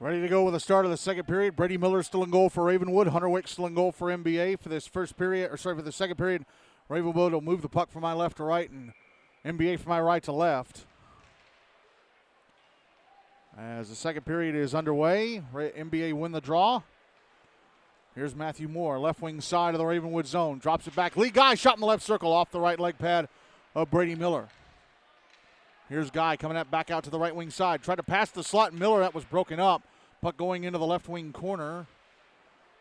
Ready to go with the start of the second period. Brady Miller still in goal for Ravenwood. Hunter Wick still in goal for NBA for this first period, for the second period. Ravenwood will move the puck from my left to right and NBA from my right to left. As the second period is underway, NBA win the draw. Here's Matthew Moore, left wing side of the Ravenwood zone. Drops it back. Lee Guy shot in the left circle off the right leg pad of Brady Miller. Here's Guy coming back out to the right wing side. Tried to pass the slot. Miller, that was broken up. Puck going into the left wing corner.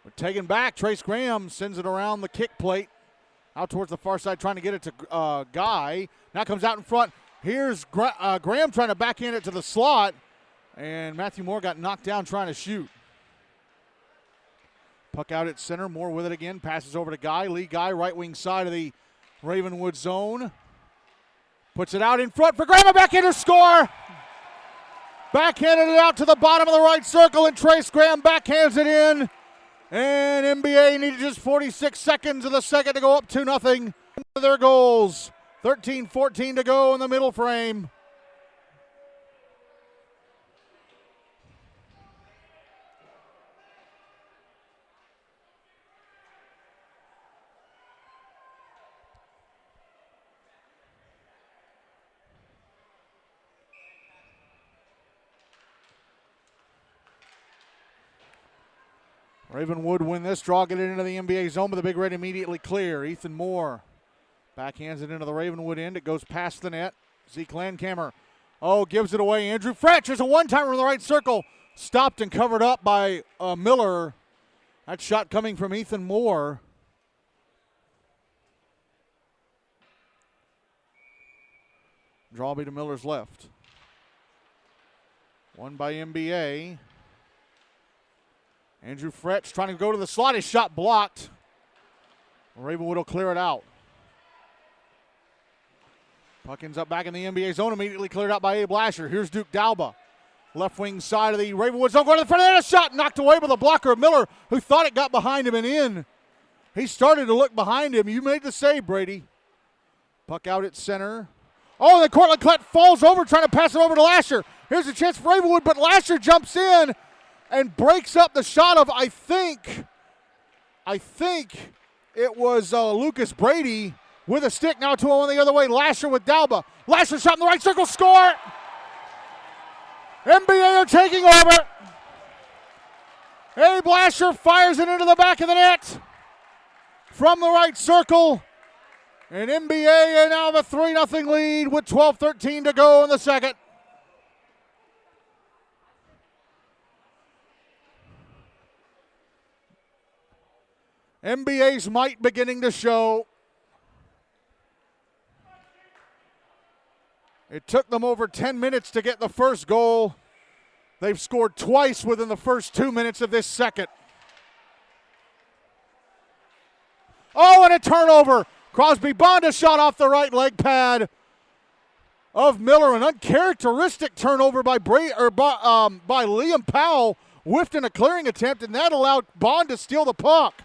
But taken back. Trace Graham sends it around the kick plate. Out towards the far side, trying to get it to Guy. Now comes out in front. Here's Graham trying to backhand it to the slot. And Matthew Moore got knocked down trying to shoot. Puck out at center. Moore with it again. Passes over to Guy. Lee Guy, right wing side of the Ravenwood zone. Puts it out in front for Graham. A backhander score. Backhanded it out to the bottom of the right circle, and Trace Graham backhands it in. And NBA needed just 46 seconds of the second to go up 2-0. Their goals. 13-14 to go in the middle frame. Ravenwood win this draw, get it into the NBA zone, but the big red immediately clear. Ethan Moore backhands it into the Ravenwood end. It goes past the net. Zeke Landkammer, gives it away. Andrew Fretch, there's a one-timer in the right circle. Stopped and covered up by Miller. That shot coming from Ethan Moore. Draw be to Miller's left. One by NBA. Andrew Fretch trying to go to the slot. His shot blocked. Ravenwood will clear it out. Puck ends up back in the NBA zone. Immediately cleared out by Abe Lasher. Here's Duke Dalba. Left wing side of the Ravenwood zone. Going to the front of the net. A shot knocked away by the blocker of Miller, who thought it got behind him and in. He started to look behind him. You made the save, Brady. Puck out at center. Oh, the Cortland Klett falls over trying to pass it over to Lasher. Here's a chance for Ravenwood, but Lasher jumps in and breaks up the shot of, I think it was Lucas Brady with a stick. Now 2-1 the other way. Lasher with Dalba. Lasher shot in the right circle. Score! NBA are taking over. Abe Lasher fires it into the back of the net from the right circle. And NBA now have a 3-0 lead with 12:13 to go in the second. NBA's might beginning to show. It took them over 10 minutes to get the first goal. They've scored twice within the first 2 minutes of this second. Oh, and a turnover. Crosby Bonda shot off the right leg pad of Miller. An uncharacteristic turnover by Liam Powell. Whiffed in a clearing attempt, and that allowed Bond to steal the puck.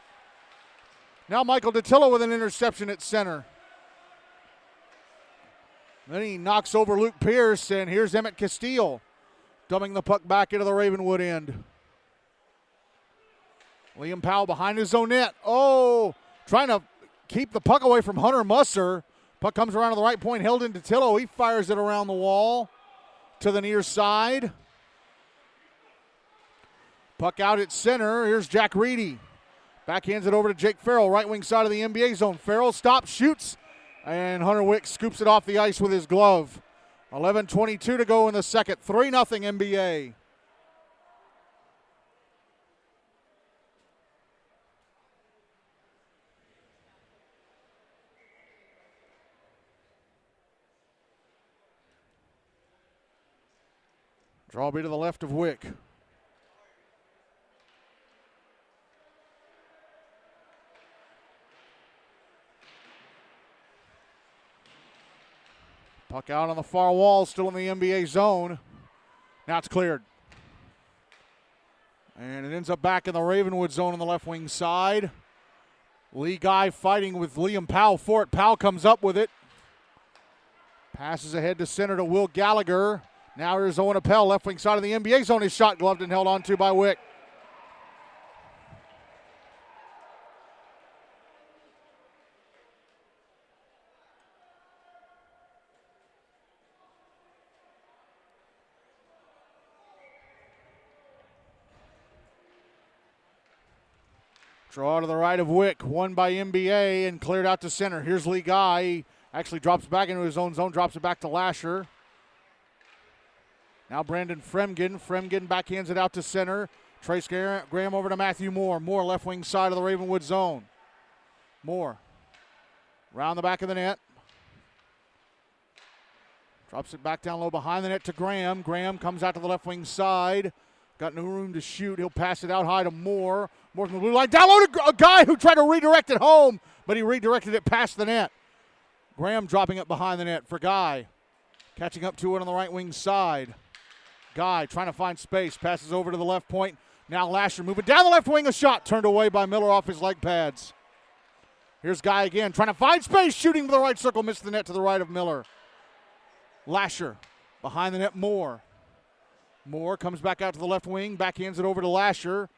Now Michael Dattilo with an interception at center. Then he knocks over Luke Pierce, and here's Emmett Castile dumping the puck back into the Ravenwood end. Liam Powell behind his own net. Oh, trying to keep the puck away from Hunter Musser. Puck comes around to the right point, held in Dattilo. He fires it around the wall to the near side. Puck out at center. Here's Jack Reedy. Backhands it over to Jake Farrell, right wing side of the NBA zone. Farrell stops, shoots, and Hunter Wick scoops it off the ice with his glove. 11:22 to go in the second. 3-0 NBA. Draw be to the left of Wick. Puck out on the far wall, still in the NBA zone. Now it's cleared. And it ends up back in the Ravenwood zone on the left wing side. Lee Guy fighting with Liam Powell for it. Powell comes up with it. Passes ahead to center to Will Gallagher. Now here's Owen Appel, left wing side of the NBA zone. His shot gloved and held on to by Wick. Draw to the right of Wick, won by NBA and cleared out to center. Here's Lee Guy. He actually drops back into his own zone, drops it back to Lasher. Now Brandon Fremgen. Fremgen backhands it out to center. Trace Graham over to Matthew Moore. Moore left wing side of the Ravenwood zone. Moore round the back of the net. Drops it back down low behind the net to Graham. Graham comes out to the left wing side. Got no room to shoot. He'll pass it out high to Moore. Moore from the blue line. Down low to a guy who tried to redirect it home, but he redirected it past the net. Graham dropping it behind the net for Guy. Catching up to it on the right wing side. Guy trying to find space. Passes over to the left point. Now Lasher moving down the left wing. A shot turned away by Miller off his leg pads. Here's Guy again. Trying to find space. Shooting to the right circle. Missed the net to the right of Miller. Lasher behind the net. Moore. Moore comes back out to the left wing. Backhands it over to Lasher.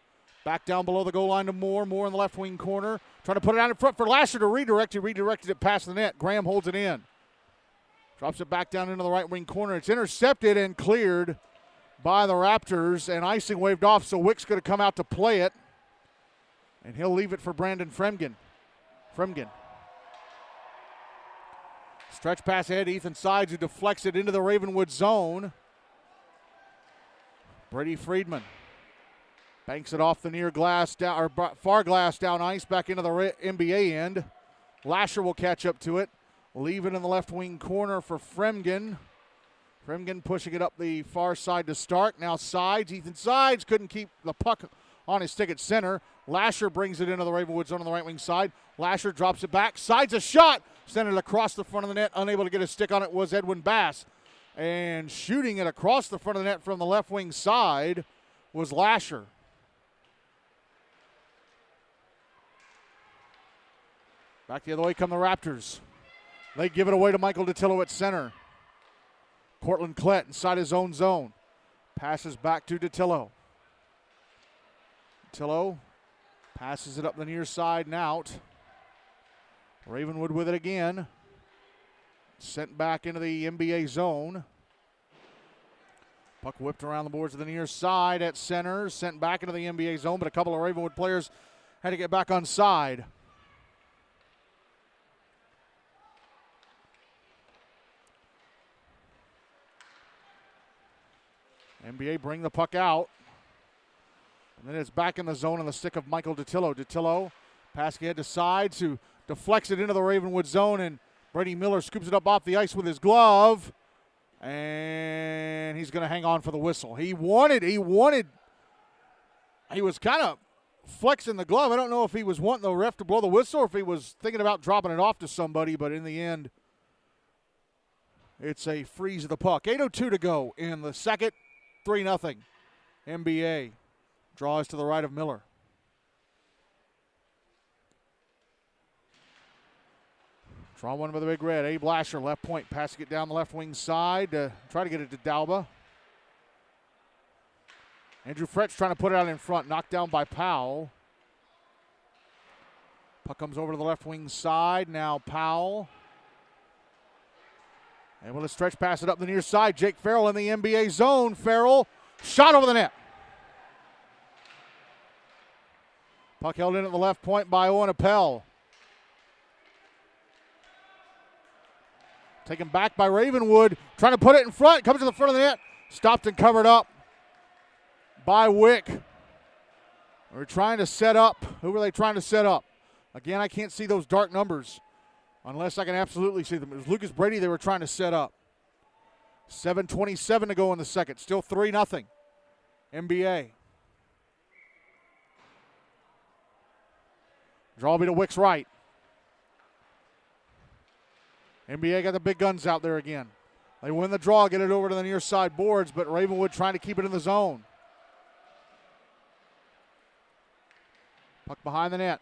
Back down below the goal line to Moore. Moore in the left wing corner. Trying to put it out in front for Lasher to redirect. He redirected it past the net. Graham holds it in. Drops it back down into the right wing corner. It's intercepted and cleared by the Raptors, and icing waved off, so Wick's going to come out to play it. And he'll leave it for Brandon Fremgen. Stretch pass ahead, Ethan Sides, who deflects it into the Ravenwood zone. Brady Friedman banks it off the near glass down, or far glass down ice, back into the NBA end. Lasher will catch up to it. Leave it in the left wing corner for Fremgen. Fremgen pushing it up the far side to Stark. Now Sides, Ethan Sides couldn't keep the puck on his stick at center. Lasher brings it into the Ravenwood zone on the right wing side. Lasher drops it back. Sides a shot. Sent it across the front of the net. Unable to get a stick on it was Edwin Bass. And shooting it across the front of the net from the left wing side was Lasher. Back the other way come the Raptors. They give it away to Michael Detillo at center. Cortland Klett inside his own zone. Passes back to Detillo. Detillo passes it up the near side and out. Ravenwood with it again. Sent back into the NBA zone. Puck whipped around the boards to the near side at center. Sent back into the NBA zone, but a couple of Ravenwood players had to get back on side. NBA bring the puck out. And then it's back in the zone on the stick of Michael Detillo. Detillo passing ahead to Sides, who deflects it into the Ravenwood zone, and Brady Miller scoops it up off the ice with his glove. And he's going to hang on for the whistle. He was kind of flexing the glove. I don't know if he was wanting the ref to blow the whistle or if he was thinking about dropping it off to somebody, but in the end, it's a freeze of the puck. 8:02 to go in the second. 3-0. NBA draws to the right of Miller. Draw one by the Big Red. Abe Lasher, left point, passing it down the left wing side to try to get it to Dalba. Andrew Fretch trying to put it out in front, knocked down by Powell. Puck comes over to the left wing side. Now Powell. Able to stretch pass it up the near side. Jake Farrell in the NBA zone. Farrell, shot over the net. Puck held in at the left point by Owen Appel. Taken back by Ravenwood. Trying to put it in front. Comes to the front of the net. Stopped and covered up by Wick. We're trying to set up. Who were they trying to set up? Again, I can't see those dark numbers unless I can absolutely see them. It was Lucas Brady they were trying to set up. 7:27 to go in the second. Still 3-0. NBA. Draw be to Wick's right. NBA got the big guns out there again. They win the draw, get it over to the near side boards, but Ravenwood trying to keep it in the zone. Puck behind the net.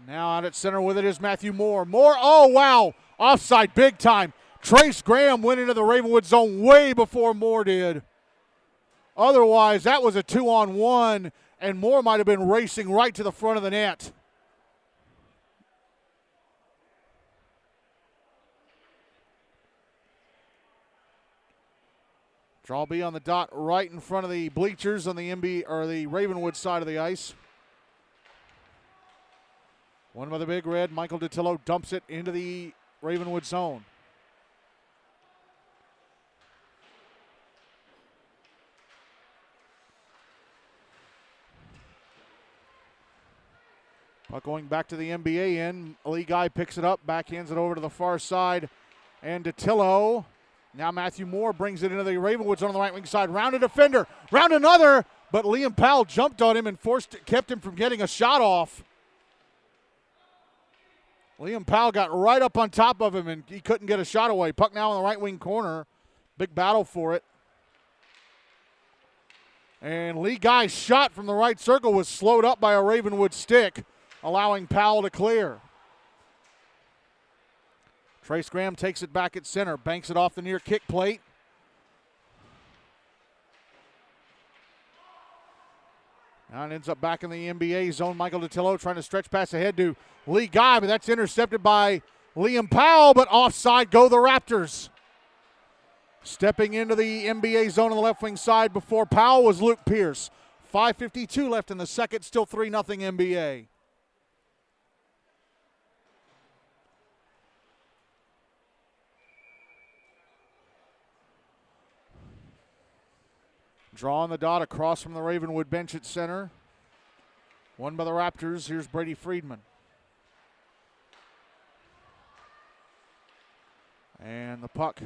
Now out at center with it is Matthew Moore. Moore, oh wow, offside big time. Trace Graham went into the Ravenwood zone way before Moore did. Otherwise, that was a 2-on-1, and Moore might have been racing right to the front of the net. Draw B on the dot right in front of the bleachers on the the Ravenwood side of the ice. One by the Big Red. Michael Detillo dumps it into the Ravenwood zone. Puck going back to the NBA end. Lee Guy picks it up, backhands it over to the far side. And Detillo. Now Matthew Moore brings it into the Ravenwood zone on the right wing side. Round a defender. Round another. But Liam Powell jumped on him and kept him from getting a shot off. Liam Powell got right up on top of him and he couldn't get a shot away. Puck now in the right wing corner. Big battle for it. And Lee Guy's shot from the right circle was slowed up by a Ravenwood stick, allowing Powell to clear. Trace Graham takes it back at center, banks it off the near kick plate. Now it ends up back in the NBA zone. Michael Detillo trying to stretch pass ahead to Lee Guy, but that's intercepted by Liam Powell, but offside go the Raptors. Stepping into the NBA zone on the left wing side before Powell was Luke Pierce. 5:52 left in the second, still 3-0 NBA. Drawing the dot across from the Ravenwood bench at center. Won by the Raptors. Here's Brady Friedman. And the puck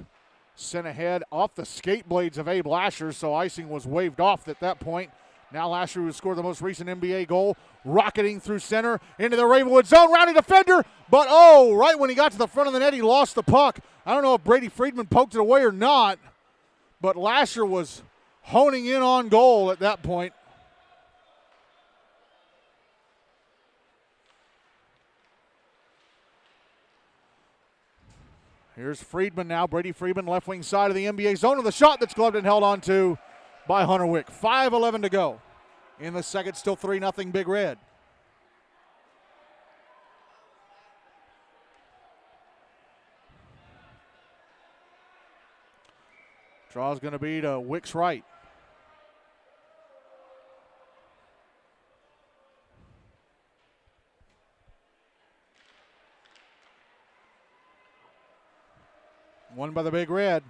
sent ahead off the skate blades of Abe Lasher, so icing was waved off at that point. Now Lasher, who scored the most recent NBA goal, rocketing through center into the Ravenwood zone, rounding defender, but right when he got to the front of the net, he lost the puck. I don't know if Brady Friedman poked it away or not, but Lasher was honing in on goal at that point. Here's Friedman now. Brady Friedman, left wing side of the NBA zone, with a shot that's gloved and held on to by Hunter Wick. 5:11 to go in the second, still 3-0 Big Red. Draw's going to be to Wick's right. Won by the Big Red.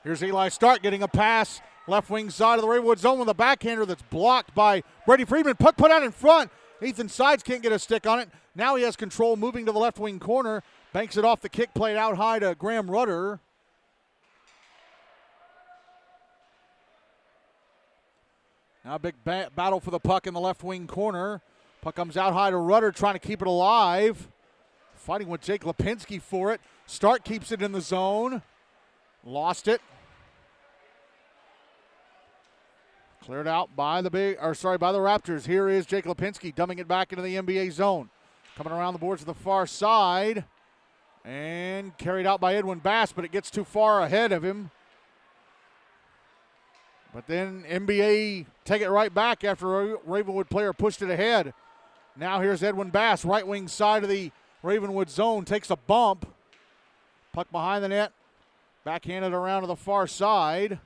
Here's Eli Stark getting a pass. Left wing side of the Ravenwood zone with a backhander that's blocked by Brady Friedman. Puck put out in front. Ethan Sides can't get a stick on it. Now he has control, moving to the left wing corner. Banks it off the kick, played out high to Graham Rudder. Now a big battle for the puck in the left wing corner. Puck comes out high to Rudder, trying to keep it alive. Fighting with Jake Lipinski for it. Stark keeps it in the zone. Lost it. Cleared out by the Raptors. Here is Jake Lipinski dumping it back into the NBA zone. Coming around the boards to the far side. And carried out by Edwin Bass, but it gets too far ahead of him. But then NBA take it right back after a Ravenwood player pushed it ahead. Now here's Edwin Bass, right wing side of the Ravenwood zone, takes a bump. Puck behind the net. Backhanded around to the far side.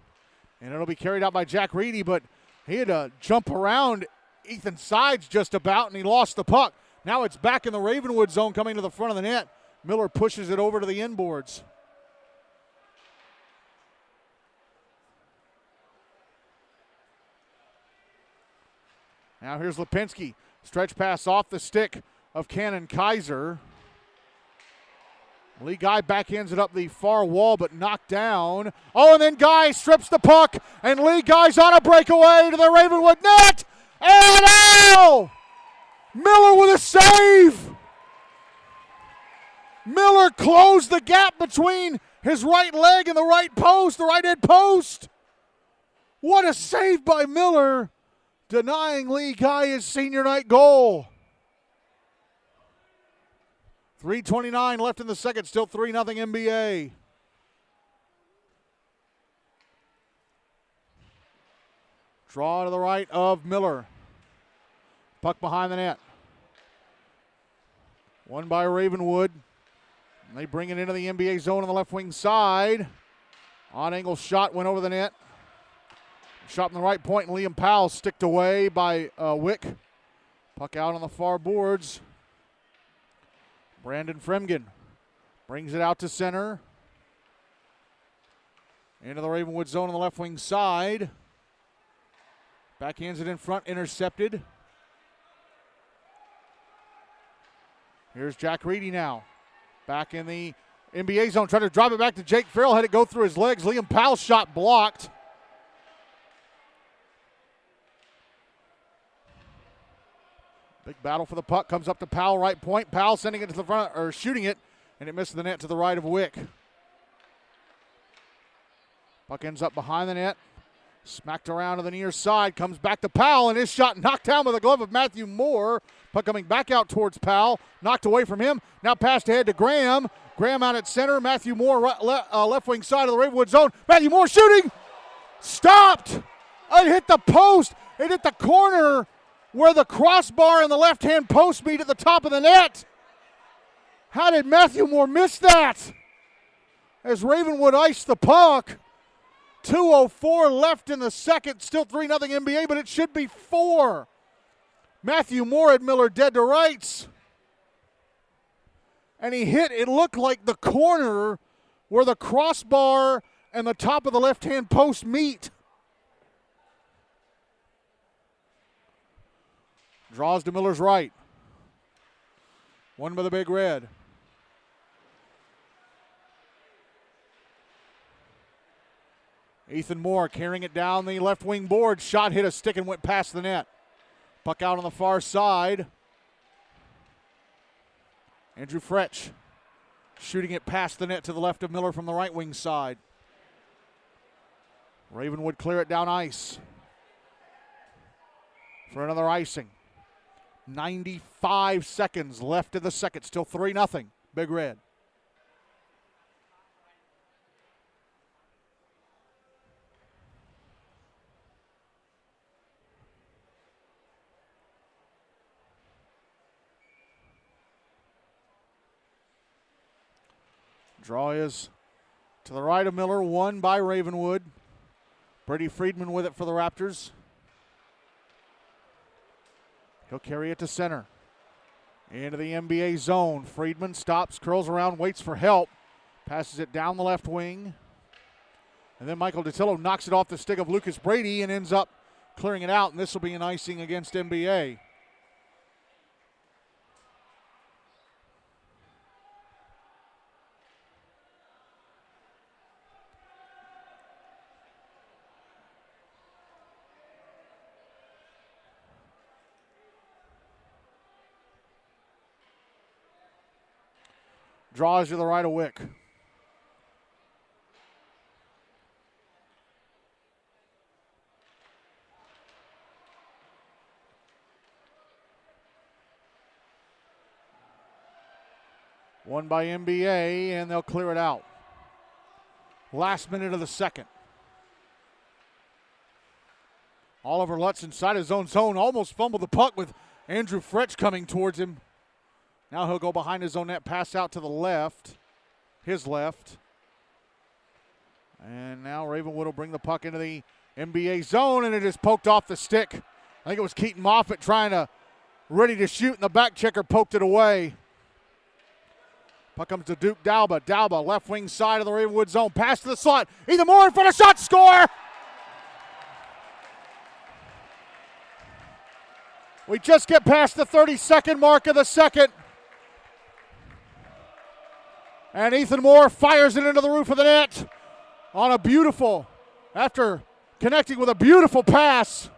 And it'll be carried out by Jack Reedy, but he had to jump around Ethan Sides just about, and he lost the puck. Now it's back in the Ravenwood zone coming to the front of the net. Miller pushes it over to the inboards. Now here's Lipinski. Stretch pass off the stick of Cannon Kaiser. Lee Guy backhands it up the far wall, but knocked down. And then Guy strips the puck, and Lee Guy's on a breakaway to the Ravenwood net. And Miller with a save. Miller closed the gap between his right leg and the right post, the right head post. What a save by Miller, denying Lee Guy his senior night goal. 3:29 left in the second, still 3-0 NBA. Draw to the right of Miller. Puck behind the net. Won by Ravenwood. And they bring it into the NBA zone on the left wing side. On angle shot went over the net. Shot from the right point, and Liam Powell sticked away by Wick. Puck out on the far boards. Brandon Fremgen brings it out to center. Into the Ravenwood zone on the left wing side. Backhands it in front, intercepted. Here's Jack Reedy now. Back in the NBA zone, trying to drive it back to Jake Farrell. Had it go through his legs. Liam Powell's shot blocked. Big battle for the puck. Comes up to Powell, right point. Powell sending it to the front, or shooting it, and it missed the net to the right of Wick. Puck ends up behind the net. Smacked around to the near side. Comes back to Powell, and his shot knocked down with a glove of Matthew Moore. Puck coming back out towards Powell. Knocked away from him. Now passed ahead to Graham. Graham out at center. Matthew Moore, left wing side of the Ravenwood zone. Matthew Moore shooting. Stopped. It hit the post. It hit the corner where the crossbar and the left-hand post meet at the top of the net. How did Matthew Moore miss that? as Ravenwood iced the puck. 2:04 left in the second. Still 3-0 NBA, but it should be 4. Matthew Moore had Miller dead to rights. And he hit, it looked like the corner where the crossbar and the top of the left-hand post meet. Draws to Miller's right. One by the Big Red. Ethan Moore carrying it down the left wing board. Shot hit a stick and went past the net. Puck out on the far side. Andrew Fretch shooting it past the net to the left of Miller from the right wing side. Ravenwood clear it down ice for another icing. 95 seconds left in the second. Still 3-0. Big Red. Draw is to the right of Miller, won by Ravenwood. Brady Friedman with it for the Raptors. He'll carry it to center. Into the NBA zone. Friedman stops, curls around, waits for help. Passes it down the left wing. And then Michael Datillo knocks it off the stick of Lucas Brady and ends up clearing it out. And this will be an icing against NBA. Draws to the right of Wick. Won by NBA, and they'll clear it out. Last minute of the second. Oliver Lutz inside his own zone, almost fumbled the puck with Andrew Fretch coming towards him. Now he'll go behind his own net, pass out to the left, his left. And now Ravenwood will bring the puck into the NBA zone, and it is poked off the stick. I think it was Keaton Moffitt ready to shoot, and the back checker poked it away. Puck comes to Duke Dalba. Dalba, left wing side of the Ravenwood zone, pass to the slot. Ethan Moore in front of shot, score! We just get past the 30-second mark of the second. And Ethan Moore fires it into the roof of the net on a beautiful, after connecting with a beautiful pass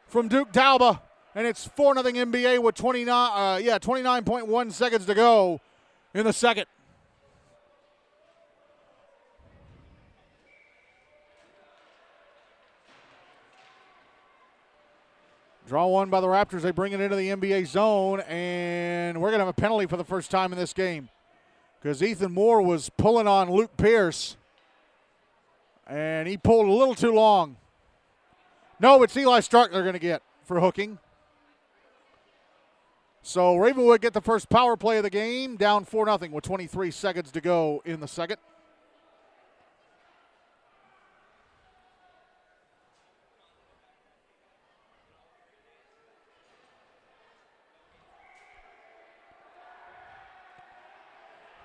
from Duke Dalba. And it's 4-0 NBA with 29.1 seconds to go in the second. Draw one by the Raptors. They bring it into the NBA zone, and we're going to have a penalty for the first time in this game because Ethan Moore was pulling on Luke Pierce, and he pulled a little too long. No, it's Eli Stark they're going to get for hooking. So Ravenwood get the first power play of the game, down 4-0 with 23 seconds to go in the second.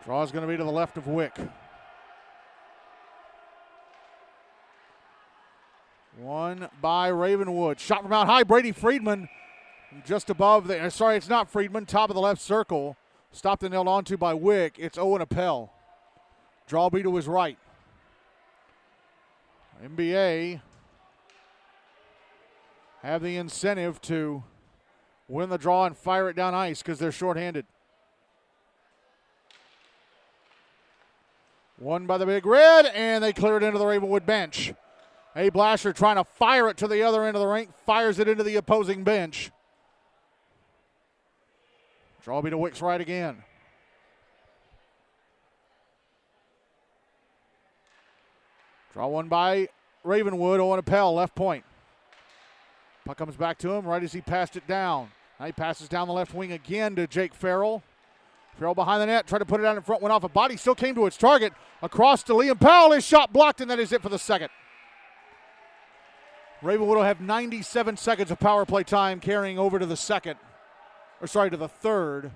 Draw is going to be to the left of Wick. One by Ravenwood. Shot from out high. Brady Friedman just above the, sorry, it's not Friedman. Top of the left circle. Stopped and held onto by Wick. It's Owen Appel. Draw be to his right. NBA have the incentive to win the draw and fire it down ice because they're shorthanded. One by the Big Red, and they clear it into the Ravenwood bench. A Blasher trying to fire it to the other end of the rink, fires it into the opposing bench. Draw be to Wick's right again. Draw one by Ravenwood. Owen Appel, left point. Puck comes back to him right as he passed it down. Now he passes down the left wing again to Jake Farrell. Farrell behind the net, tried to put it out in front, went off a body, still came to its target. Across to Liam Powell, his shot blocked, and that is it for the second. Ravenwood will have 97 seconds of power play time carrying over to the to the third.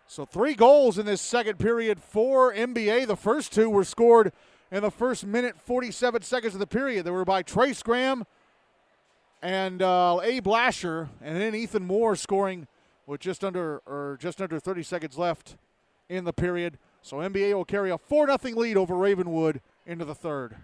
So 3 goals in this second period for MBA. The first 2 were scored in the first minute, 47 seconds of the period. They were by Trace Graham and Abe Lasher, and then Ethan Moore scoring with just under 30 seconds left in the period. So MBA will carry a 4-0 lead over Ravenwood into the third.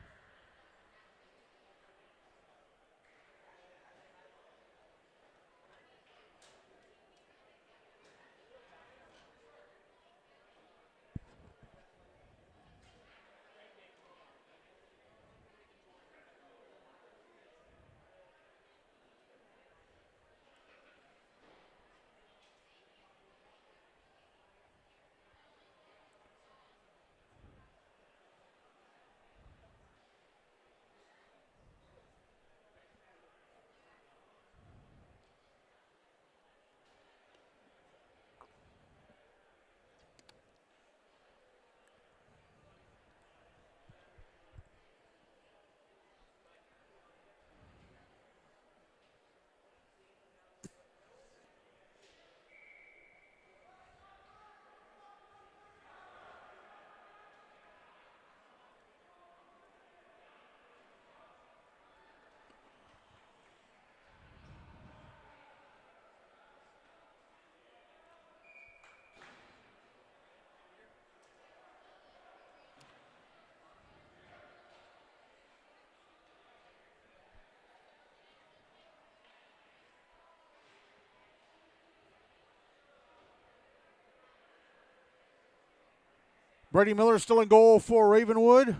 Brady Miller still in goal for Ravenwood.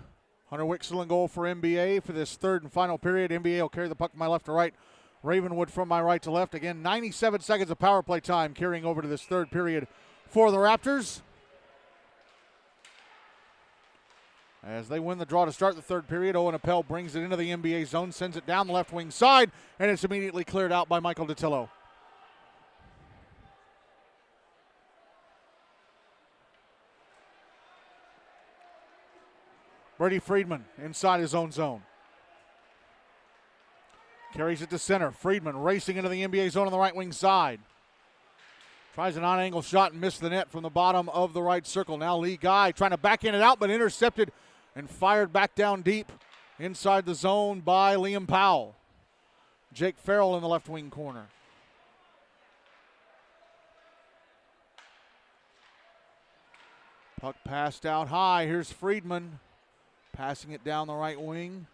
Hunter Wick still in goal for MBA for this third and final period. MBA will carry the puck from my left to right. Ravenwood from my right to left. Again, 97 seconds of power play time carrying over to this third period for the Raptors. As they win the draw to start the third period, Owen Appel brings it into the NBA zone, sends it down the left wing side, and it's immediately cleared out by Michael DiTillo. Brady Friedman inside his own zone. Carries it to center. Friedman racing into the NBA zone on the right wing side. Tries an on-angle shot and missed the net from the bottom of the right circle. Now Lee Guy trying to backhand it out, but intercepted and fired back down deep inside the zone by Liam Powell. Jake Farrell in the left wing corner. Puck passed out high. Here's Friedman. Passing it down the right wing.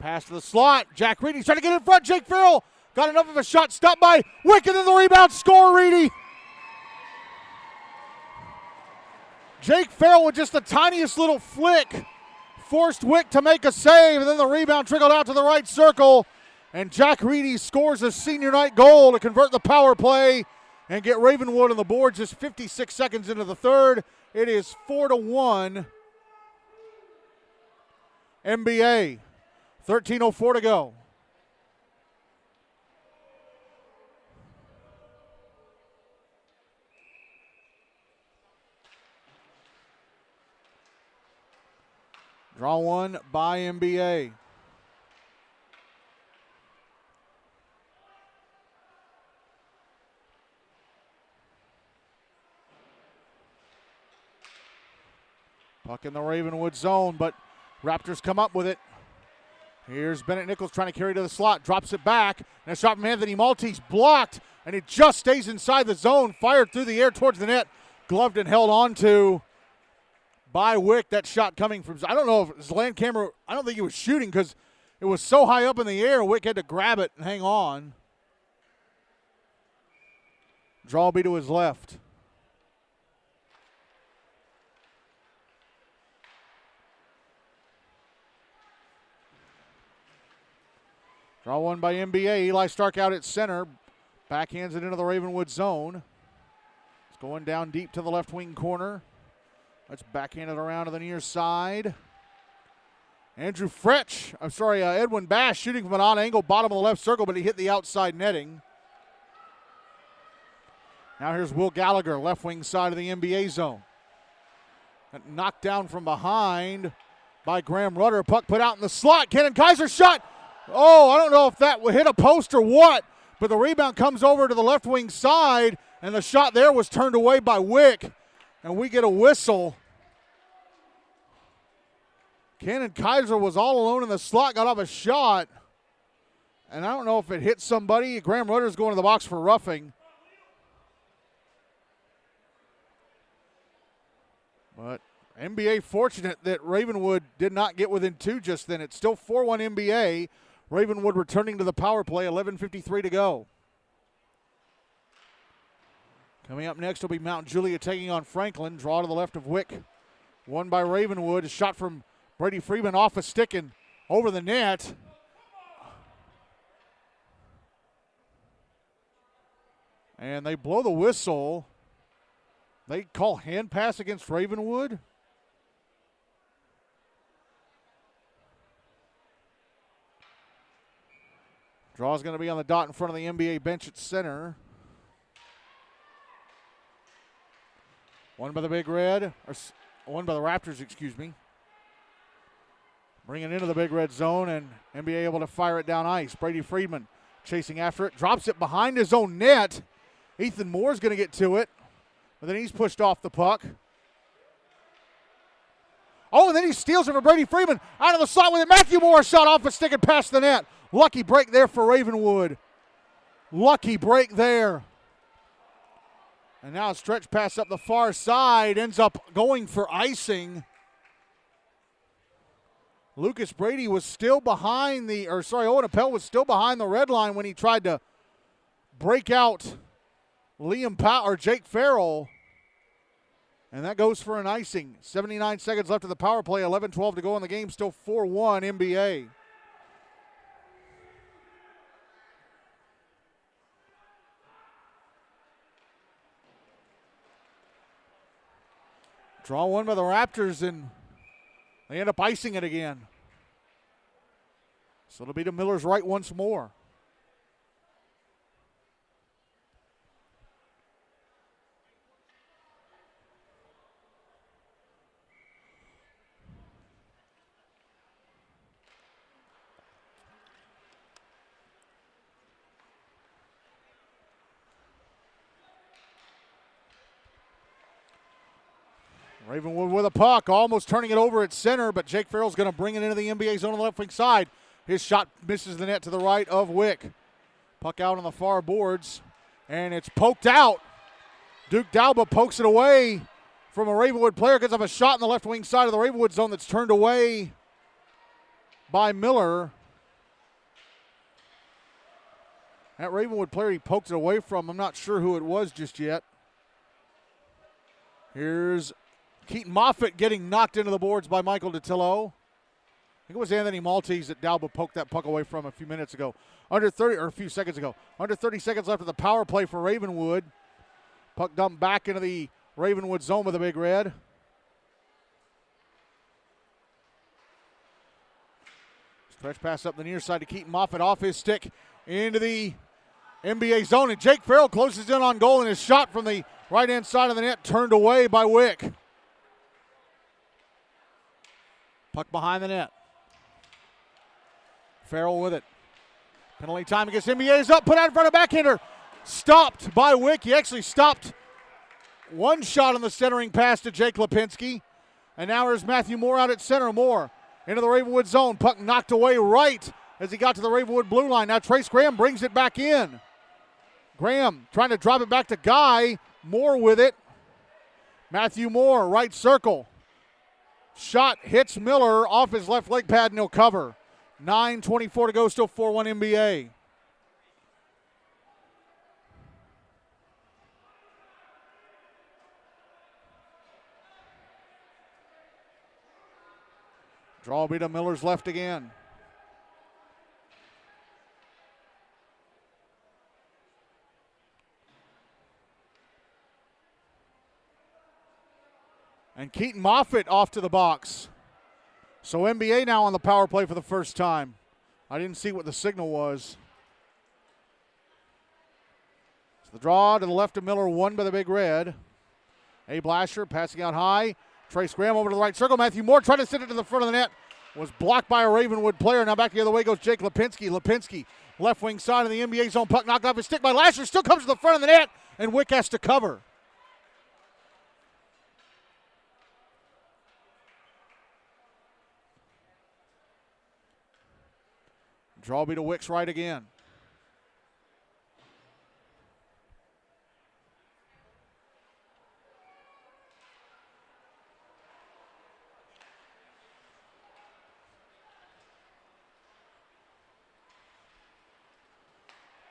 Pass to the slot. Jack Reedy's trying to get in front. Jake Farrell got enough of a shot. Stopped by Wick, and then the rebound. Score, Reedy. Jake Farrell with just the tiniest little flick forced Wick to make a save, and then the rebound trickled out to the right circle, and Jack Reedy scores a senior night goal to convert the power play and get Ravenwood on the board just 56 seconds into the third. It is 4-1. NBA, 13:04 to go. Draw one by NBA. Puck in the Ravenwood zone, but Raptors come up with it. Here's Bennett Nichols trying to carry to the slot. Drops it back. And a shot from Anthony Maltese blocked. And it just stays inside the zone. Fired through the air towards the net. Gloved and held on to by Wick. That shot coming from, I don't know if it was land camera. I don't think he was shooting because it was so high up in the air. Wick had to grab it and hang on. Draw will be to his left. Draw one by NBA. Eli Stark out at center. Backhands it into the Ravenwood zone. It's going down deep to the left wing corner. Let's backhand it around to the near side. Edwin Bash shooting from an on angle, bottom of the left circle, but he hit the outside netting. Now here's Will Gallagher, left wing side of the NBA zone. Knocked down from behind by Graham Rudder. Puck put out in the slot. Cannon Kaiser shot. Oh, I don't know if that hit a post or what, but the rebound comes over to the left wing side, and the shot there was turned away by Wick, and we get a whistle. Cannon Kaiser was all alone in the slot, got off a shot, and I don't know if it hit somebody. Graham Rudder's going to the box for roughing. But NBA fortunate that Ravenwood did not get within 2 just then. It's still 4-1 NBA. Ravenwood returning to the power play, 11:53 to go. Coming up next will be Mount Juliet taking on Franklin. Draw to the left of Wick. Won by Ravenwood. A shot from Brady Freeman off a stick and over the net. And they blow the whistle. They call hand pass against Ravenwood. Draw's going to be on the dot in front of the NBA bench at center. One by the Big Red, or one by the Raptors, excuse me. Bringing into the Big Red zone, and NBA able to fire it down ice. Brady Freeman chasing after it, drops it behind his own net. Ethan Moore's going to get to it. But then he's pushed off the puck. Oh, and then he steals it from Brady Freeman. Out of the slot with it. Matthew Moore shot off a stick and past the net. Lucky break there for Ravenwood. Lucky break there. And now a stretch pass up the far side. Ends up going for icing. Lucas Brady was still behind Owen Appel was still behind the red line when he tried to break out Jake Farrell. And that goes for an icing. 79 seconds left of the power play. 11-12 to go in the game. Still 4-1 NBA. Draw one by the Raptors, and they end up icing it again. So it'll be to Miller's right once more. Ravenwood with a puck, almost turning it over at center, but Jake Farrell's going to bring it into the NBA zone on the left wing side. His shot misses the net to the right of Wick. Puck out on the far boards, and it's poked out. Duke Dalba pokes it away from a Ravenwood player, gets up a shot in the left wing side of the Ravenwood zone that's turned away by Miller. That Ravenwood player he poked it away from, I'm not sure who it was just yet. Here's Keaton Moffitt getting knocked into the boards by Michael DeTillo. I think it was Anthony Maltese that Dalba poked that puck away from a few seconds ago. Under 30 seconds left of the power play for Ravenwood. Puck dumped back into the Ravenwood zone with the Big Red. Stretch pass up the near side to Keaton Moffitt off his stick into the NBA zone. And Jake Farrell closes in on goal, and his shot from the right-hand side of the net turned away by Wick. Puck behind the net. Farrell with it. Penalty time against NBA is up, put out in front of backhander. Stopped by Wick. He actually stopped one shot on the centering pass to Jake Lipinski. And now there's Matthew Moore out at center. Moore into the Ravenwood zone. Puck knocked away right as he got to the Ravenwood blue line. Now Trace Graham brings it back in. Graham trying to drop it back to Guy. Moore with it. Matthew Moore, right circle. Shot hits Miller off his left leg pad, and he'll cover. 9:24 to go, still 4-1 NBA. Draw will be to Miller's left again. And Keaton Moffitt off to the box. So NBA now on the power play for the first time. I didn't see what the signal was. So The draw to the left of Miller, won by the Big Red. A. Blasher passing out high. Trace Graham over to the right circle. Matthew Moore tried to send it to the front of the net. Was blocked by a Ravenwood player. Now back the other way goes Jake Lipinski. Lipinski, left wing side of the NBA zone. Puck knocked off his stick by Lasher. Still comes to the front of the net, and Wick has to cover. Draw be to Wick's right again.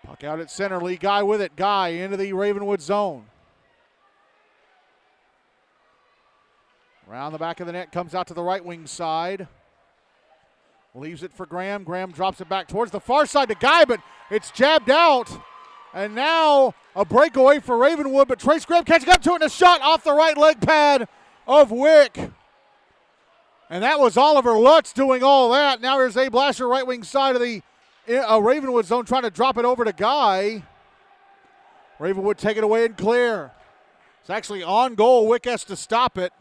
Puck out at center. Lee Guy with it. Guy into the Ravenwood zone. Around the back of the net, comes out to the right wing side. Leaves it for Graham. Graham drops it back towards the far side to Guy, but it's jabbed out. And now a breakaway for Ravenwood, but Trace Graham catching up to it and a shot off the right leg pad of Wick. And that was Oliver Lutz doing all that. Now here's A. Blasher, right wing side of the Ravenwood zone, trying to drop it over to Guy. Ravenwood take it away and clear. It's actually on goal. Wick has to stop it.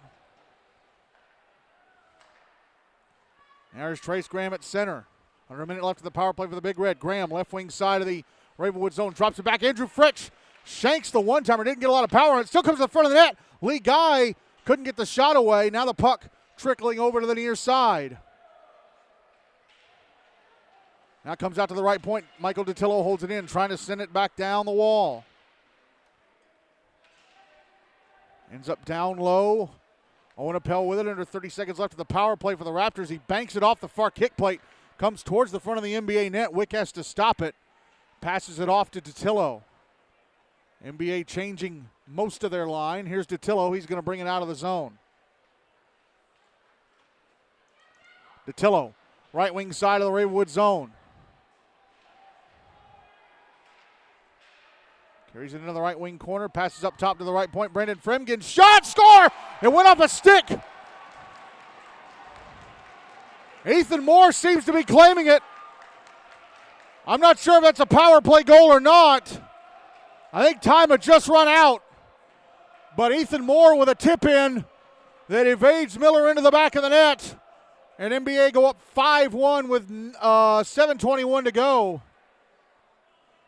There's Trace Graham at center. Under a minute left of the power play for the Big Red. Graham, left wing side of the Ravenwood zone, drops it back. Andrew Fritsch shanks the one-timer. Didn't get a lot of power on it. Still comes to the front of the net. Lee Guy couldn't get the shot away. Now the puck trickling over to the near side. Now comes out to the right point. Michael Datillo holds it in, trying to send it back down the wall. Ends up down low. Owen Appel with it, under 30 seconds left of the power play for the Raptors. He banks it off the far kick plate, comes towards the front of the NBA net. Wick has to stop it. Passes it off to Datillo. NBA changing most of their line. Here's Datillo. He's going to bring it out of the zone. Datillo, right wing side of the Ravenwood zone. Carries it into the right wing corner, passes up top to the right point. Brandon Fremgen, shot, score! It went off a stick. Ethan Moore seems to be claiming it. I'm not sure if that's a power play goal or not. I think time had just run out. But Ethan Moore with a tip in that evades Miller into the back of the net. And NBA go up 5-1 with 7:21 to go.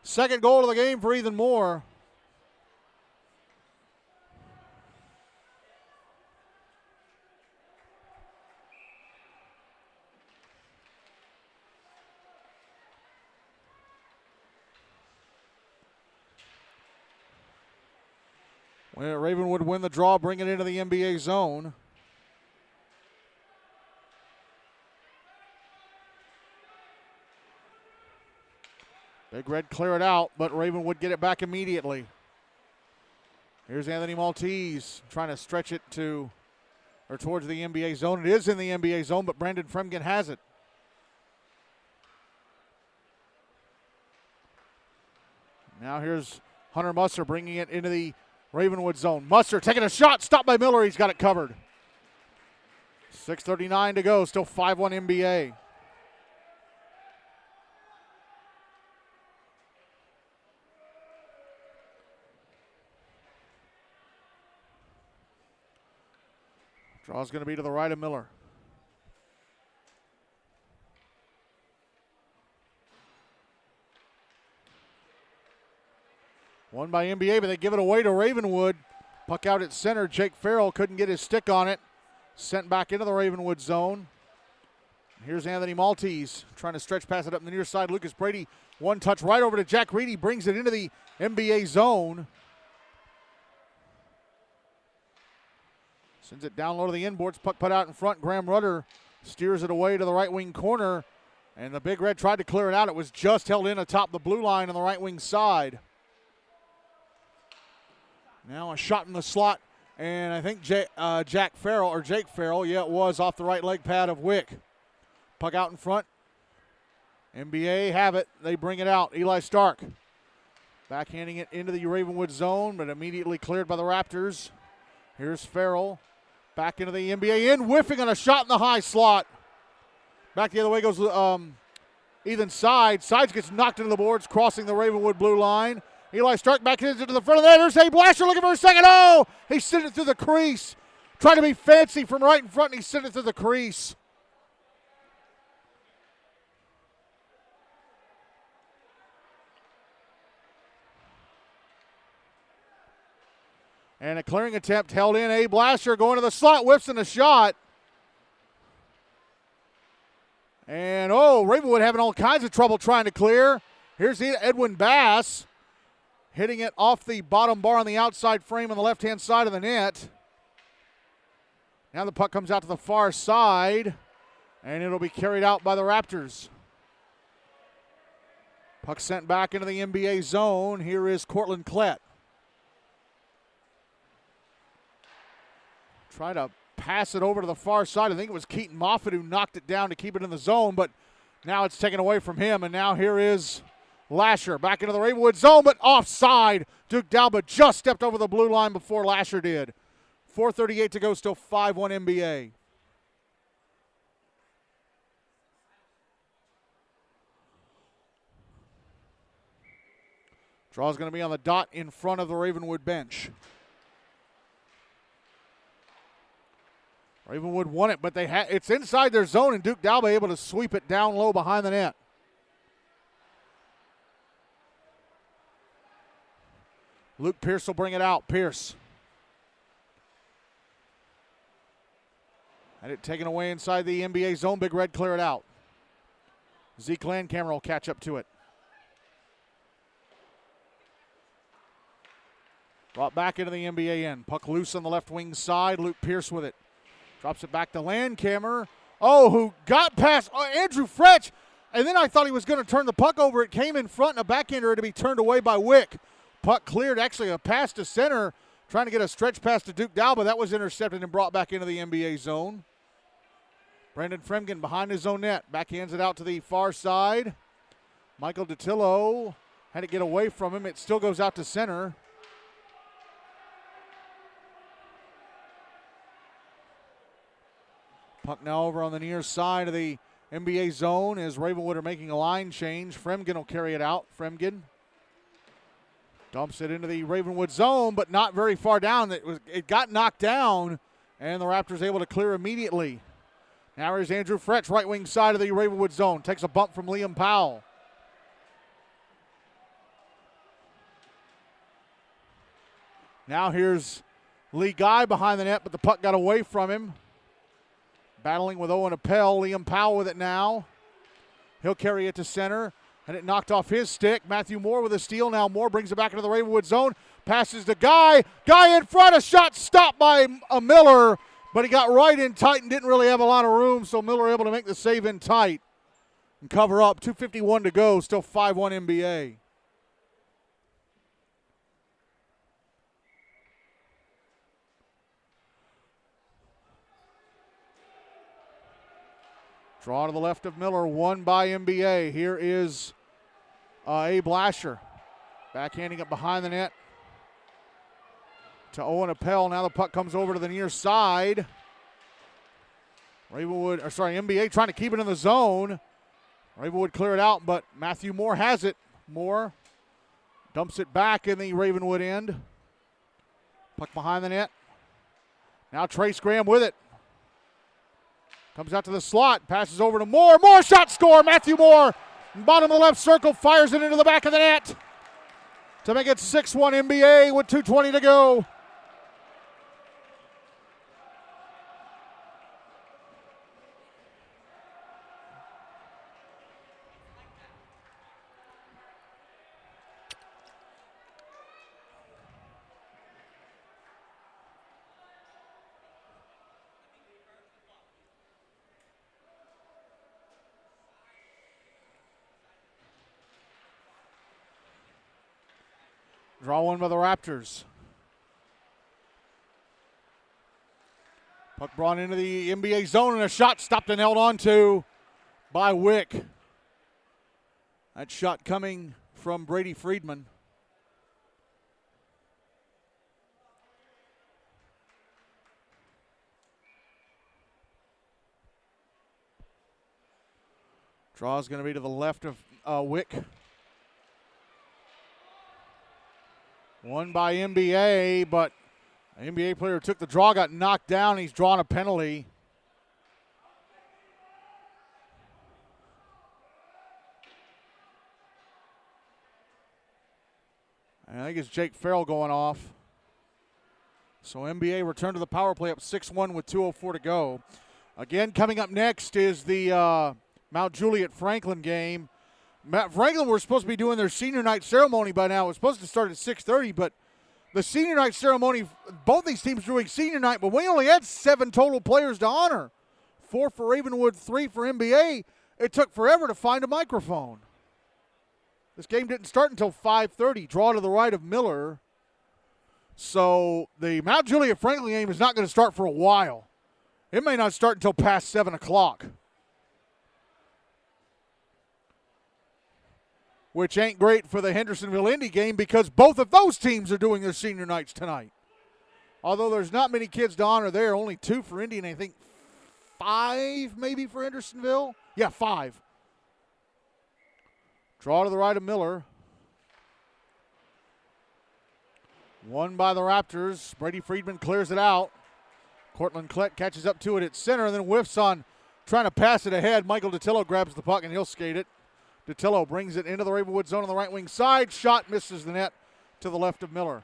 Second goal of the game for Ethan Moore. Ravenwood win the draw, bring it into the NBA zone. Big Red clear it out, but Ravenwood get it back immediately. Here's Anthony Maltese trying to stretch it towards the NBA zone. It is in the NBA zone, but Brandon Fremgen has it. Now here's Hunter Musser bringing it into the Ravenwood zone. Musser taking a shot, stopped by Miller. He's got it covered. 6:39 to go, still 5-1 NBA. Draw's going to be to the right of Miller. Won by NBA, but they give it away to Ravenwood. Puck out at center. Jake Farrell couldn't get his stick on it. Sent back into the Ravenwood zone. Here's Anthony Maltese trying to stretch pass it up the near side. Lucas Brady, one touch right over to Jack Reedy, brings it into the NBA zone. Sends it down low to the inboards. Puck put out in front. Graham Rudder steers it away to the right wing corner. And the Big Red tried to clear it out. It was just held in atop the blue line on the right wing side. Now a shot in the slot. And I think Jake Farrell, yeah, it was off the right leg pad of Wick. Puck out in front. NBA have it. They bring it out. Eli Stark backhanding it into the Ravenwood zone, but immediately cleared by the Raptors. Here's Farrell. Back into the NBA in, whiffing on a shot in the high slot. Back the other way goes Ethan Sides. Sides gets knocked into the boards, crossing the Ravenwood blue line. Eli Stark back into the front of the net. There's A. Blasher looking for a second. Oh, he sent it through the crease. Trying to be fancy from right in front, and he sent it through the crease. And a clearing attempt held in. A. Blasher going to the slot, whips in a shot. And, Ravenwood having all kinds of trouble trying to clear. Here's Edwin Bass hitting it off the bottom bar on the outside frame on the left-hand side of the net. Now the puck comes out to the far side, and it'll be carried out by the Raptors. Puck sent back into the NBA zone. Here is Cortland Klett. Try to pass it over to the far side. I think it was Keaton Moffitt who knocked it down to keep it in the zone, but now it's taken away from him, and now here is Lasher back into the Ravenwood zone, but offside. Duke Dalba just stepped over the blue line before Lasher did. 4:38 to go, still 5-1 NBA. Draw's going to be on the dot in front of the Ravenwood bench. Ravenwood won it, but it's inside their zone, and Duke Dalba able to sweep it down low behind the net. Luke Pierce will bring it out. Pierce. Had it taken away inside the NBA zone. Big Red clear it out. Zeke Landcamer will catch up to it. Brought back into the NBA end. Puck loose on the left wing side. Luke Pierce with it. Drops it back to Landcamer. Who got past Andrew Fretch. And then I thought he was going to turn the puck over. It came in front and a backhander to be turned away by Wick. Puck cleared, actually a pass to center. Trying to get a stretch pass to Duke Dalba. That was intercepted and brought back into the NBA zone. Brandon Fremgen behind his own net. Backhands it out to the far side. Michael DiTillo had to get away from him. It still goes out to center. Puck now over on the near side of the NBA zone as Ravenwood are making a line change. Fremgen will carry it out. Fremgen dumps it into the Ravenwood zone, but not very far down. It got knocked down, and the Raptors able to clear immediately. Now here's Andrew Fretch, right wing side of the Ravenwood zone. Takes a bump from Liam Powell. Now here's Lee Guy behind the net, but the puck got away from him. Battling with Owen Appel. Liam Powell with it now. He'll carry it to center. And it knocked off his stick. Matthew Moore with a steal. Now Moore brings it back into the Ravenwood zone. Passes to Guy. Guy in front. A shot stopped by Miller. But he got right in tight and didn't really have a lot of room. So Miller able to make the save in tight and cover up. 2:51 to go. Still 5-1 NBA. Draw to the left of Miller, won by NBA. Here is A. Blasher. Backhanding it behind the net to Owen Appel. Now the puck comes over to the near side. NBA trying to keep it in the zone. Ravenwood clear it out, but Matthew Moore has it. Moore dumps it back in the Ravenwood end. Puck behind the net. Now Trace Graham with it. Comes out to the slot, passes over to Moore. Moore shot score. Matthew Moore, bottom of the left circle, fires it into the back of the net to make it 6-1 NBA with 2:20 to go. Draw one by the Raptors. Puck brought into the NBA zone and a shot stopped and held on to by Wick. That shot coming from Brady Friedman. Draw is going to be to the left of Wick. Won by NBA, but an NBA player took the draw, got knocked down. He's drawn a penalty. And I think it's Jake Farrell going off. So NBA returned to the power play up 6-1 with 2:04 to go. Again, coming up next is the Mount Juliet Franklin game. Franklin were supposed to be doing their senior night ceremony by now. It was supposed to start at 6:30, but the senior night ceremony, both these teams doing senior night, but we only had 7 total players to honor. 4 for Ravenwood, 3 for NBA. It took forever to find a microphone. This game didn't start until 5:30. Draw to the right of Miller. So the Mount Juliet Franklin game is not going to start for a while. It may not start until past 7 o'clock. Which ain't great for the Hendersonville Indy game because both of those teams are doing their senior nights tonight. Although there's not many kids to honor there, only 2 for Indy and I think 5 maybe for Hendersonville. Yeah, 5. Draw to the right of Miller. Won by the Raptors. Brady Friedman clears it out. Cortland Klett catches up to it at center and then whiffs on trying to pass it ahead. Michael Datillo grabs the puck and he'll skate it. Datillo brings it into the Ravenwood zone on the right wing side. Shot misses the net to the left of Miller.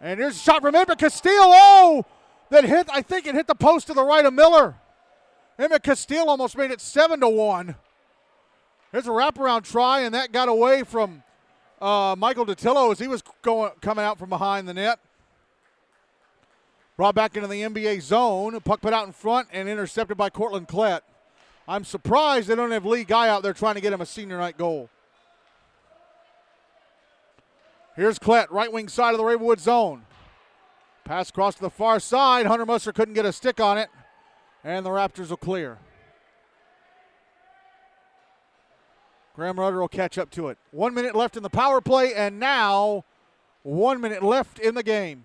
And here's a shot from Emmett Castillo that hit, I think it hit the post to the right of Miller. Emmett Castillo almost made it 7-1. There's a wraparound try and that got away from Michael Datillo as he was coming out from behind the net. Brought back into the NBA zone. Puck put out in front and intercepted by Cortland Klett. I'm surprised they don't have Lee Guy out there trying to get him a senior night goal. Here's Klett, right wing side of the Ravenwood zone. Pass across to the far side. Hunter Musser couldn't get a stick on it. And the Raptors will clear. Graham Rudder will catch up to it. 1 minute left in the power play, and now 1 minute left in the game.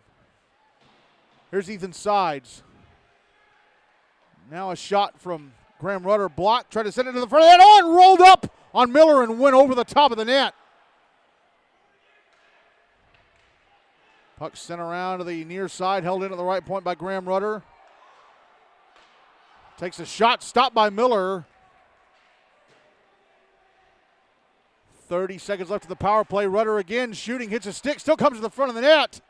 Here's Ethan Sides. Now a shot from Graham Rudder, blocked, tried to send it to the front of the net. Oh, and rolled up on Miller and went over the top of the net. Puck sent around to the near side, held in at the right point by Graham Rudder. Takes a shot, stopped by Miller. 30 seconds left of the power play. Rudder again shooting, hits a stick, still comes to the front of the net.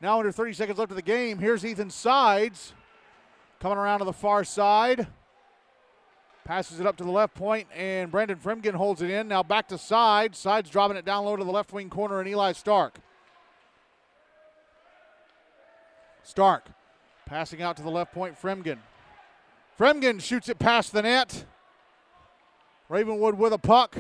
Now under 30 seconds left of the game. Here's Ethan Sides coming around to the far side. Passes it up to the left point, and Brandon Fremgen holds it in. Now back to Sides. Sides dropping it down low to the left wing corner, and Eli Stark. Stark passing out to the left point, Fremgen. Fremgen shoots it past the net. Ravenwood with a puck.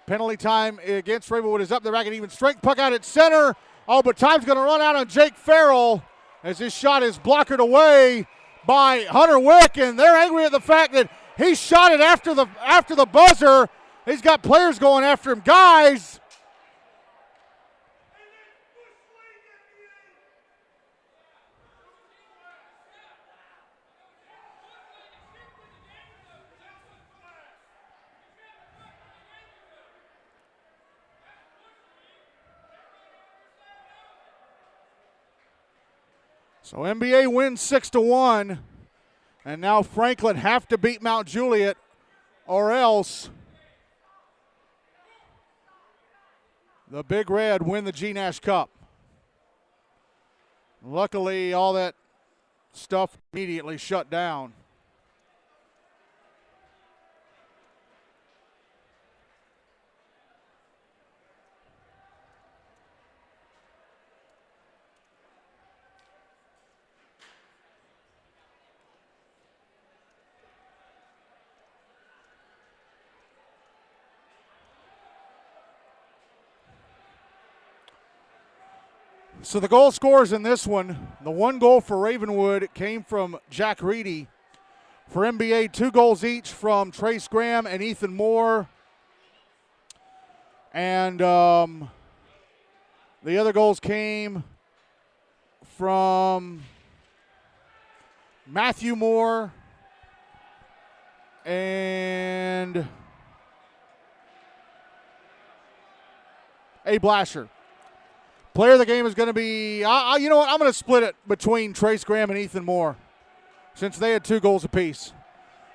Penalty time against Ravenwood is up. They're back at even strength. Puck out at center. Oh, but time's going to run out on Jake Farrell as his shot is blockered away by Hunter Wick, and they're angry at the fact that he shot it after the buzzer. He's got players going after him. Guys, so NBA wins 6-1, and now Franklin have to beat Mount Juliet or else the Big Red win the GNASH Cup. Luckily, all that stuff immediately shut down. So the goal scorers in this one, the one goal for Ravenwood came from Jack Reedy. For NBA, 2 goals each from Trace Graham and Ethan Moore. And the other goals came from Matthew Moore and a Blasher. Player of the game is going to be, you know what, I'm going to split it between Trace Graham and Ethan Moore since they had 2 goals apiece.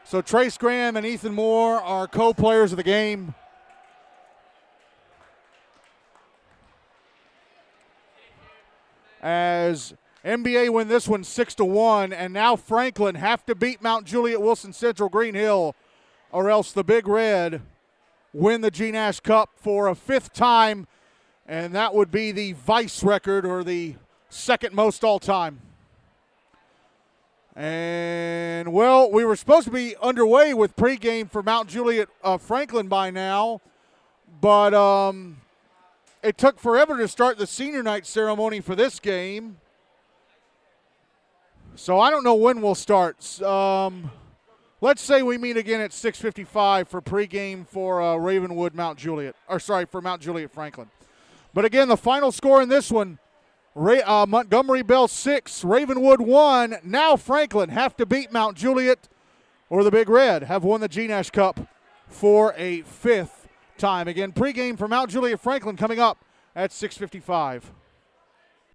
So Trace Graham and Ethan Moore are co-players of the game. As NBA win this one 6-1, and now Franklin have to beat Mount Juliet, Wilson Central, Green Hill, or else the Big Red win the GNASH Cup for a 5th time, and that would be the vice record, or the second most all-time. And, well, we were supposed to be underway with pregame for Mount Juliet Franklin by now, but it took forever to start the senior night ceremony for this game. So I don't know when we'll start. Let's say we meet again at 6:55 for pregame for Ravenwood Mount Juliet, for Mount Juliet Franklin. But again, the final score in this one, Montgomery Bell 6, Ravenwood 1. Now Franklin have to beat Mount Juliet, or the Big Red have won the GNASH Cup for a 5th time. Again, pregame for Mount Juliet Franklin coming up at 6:55.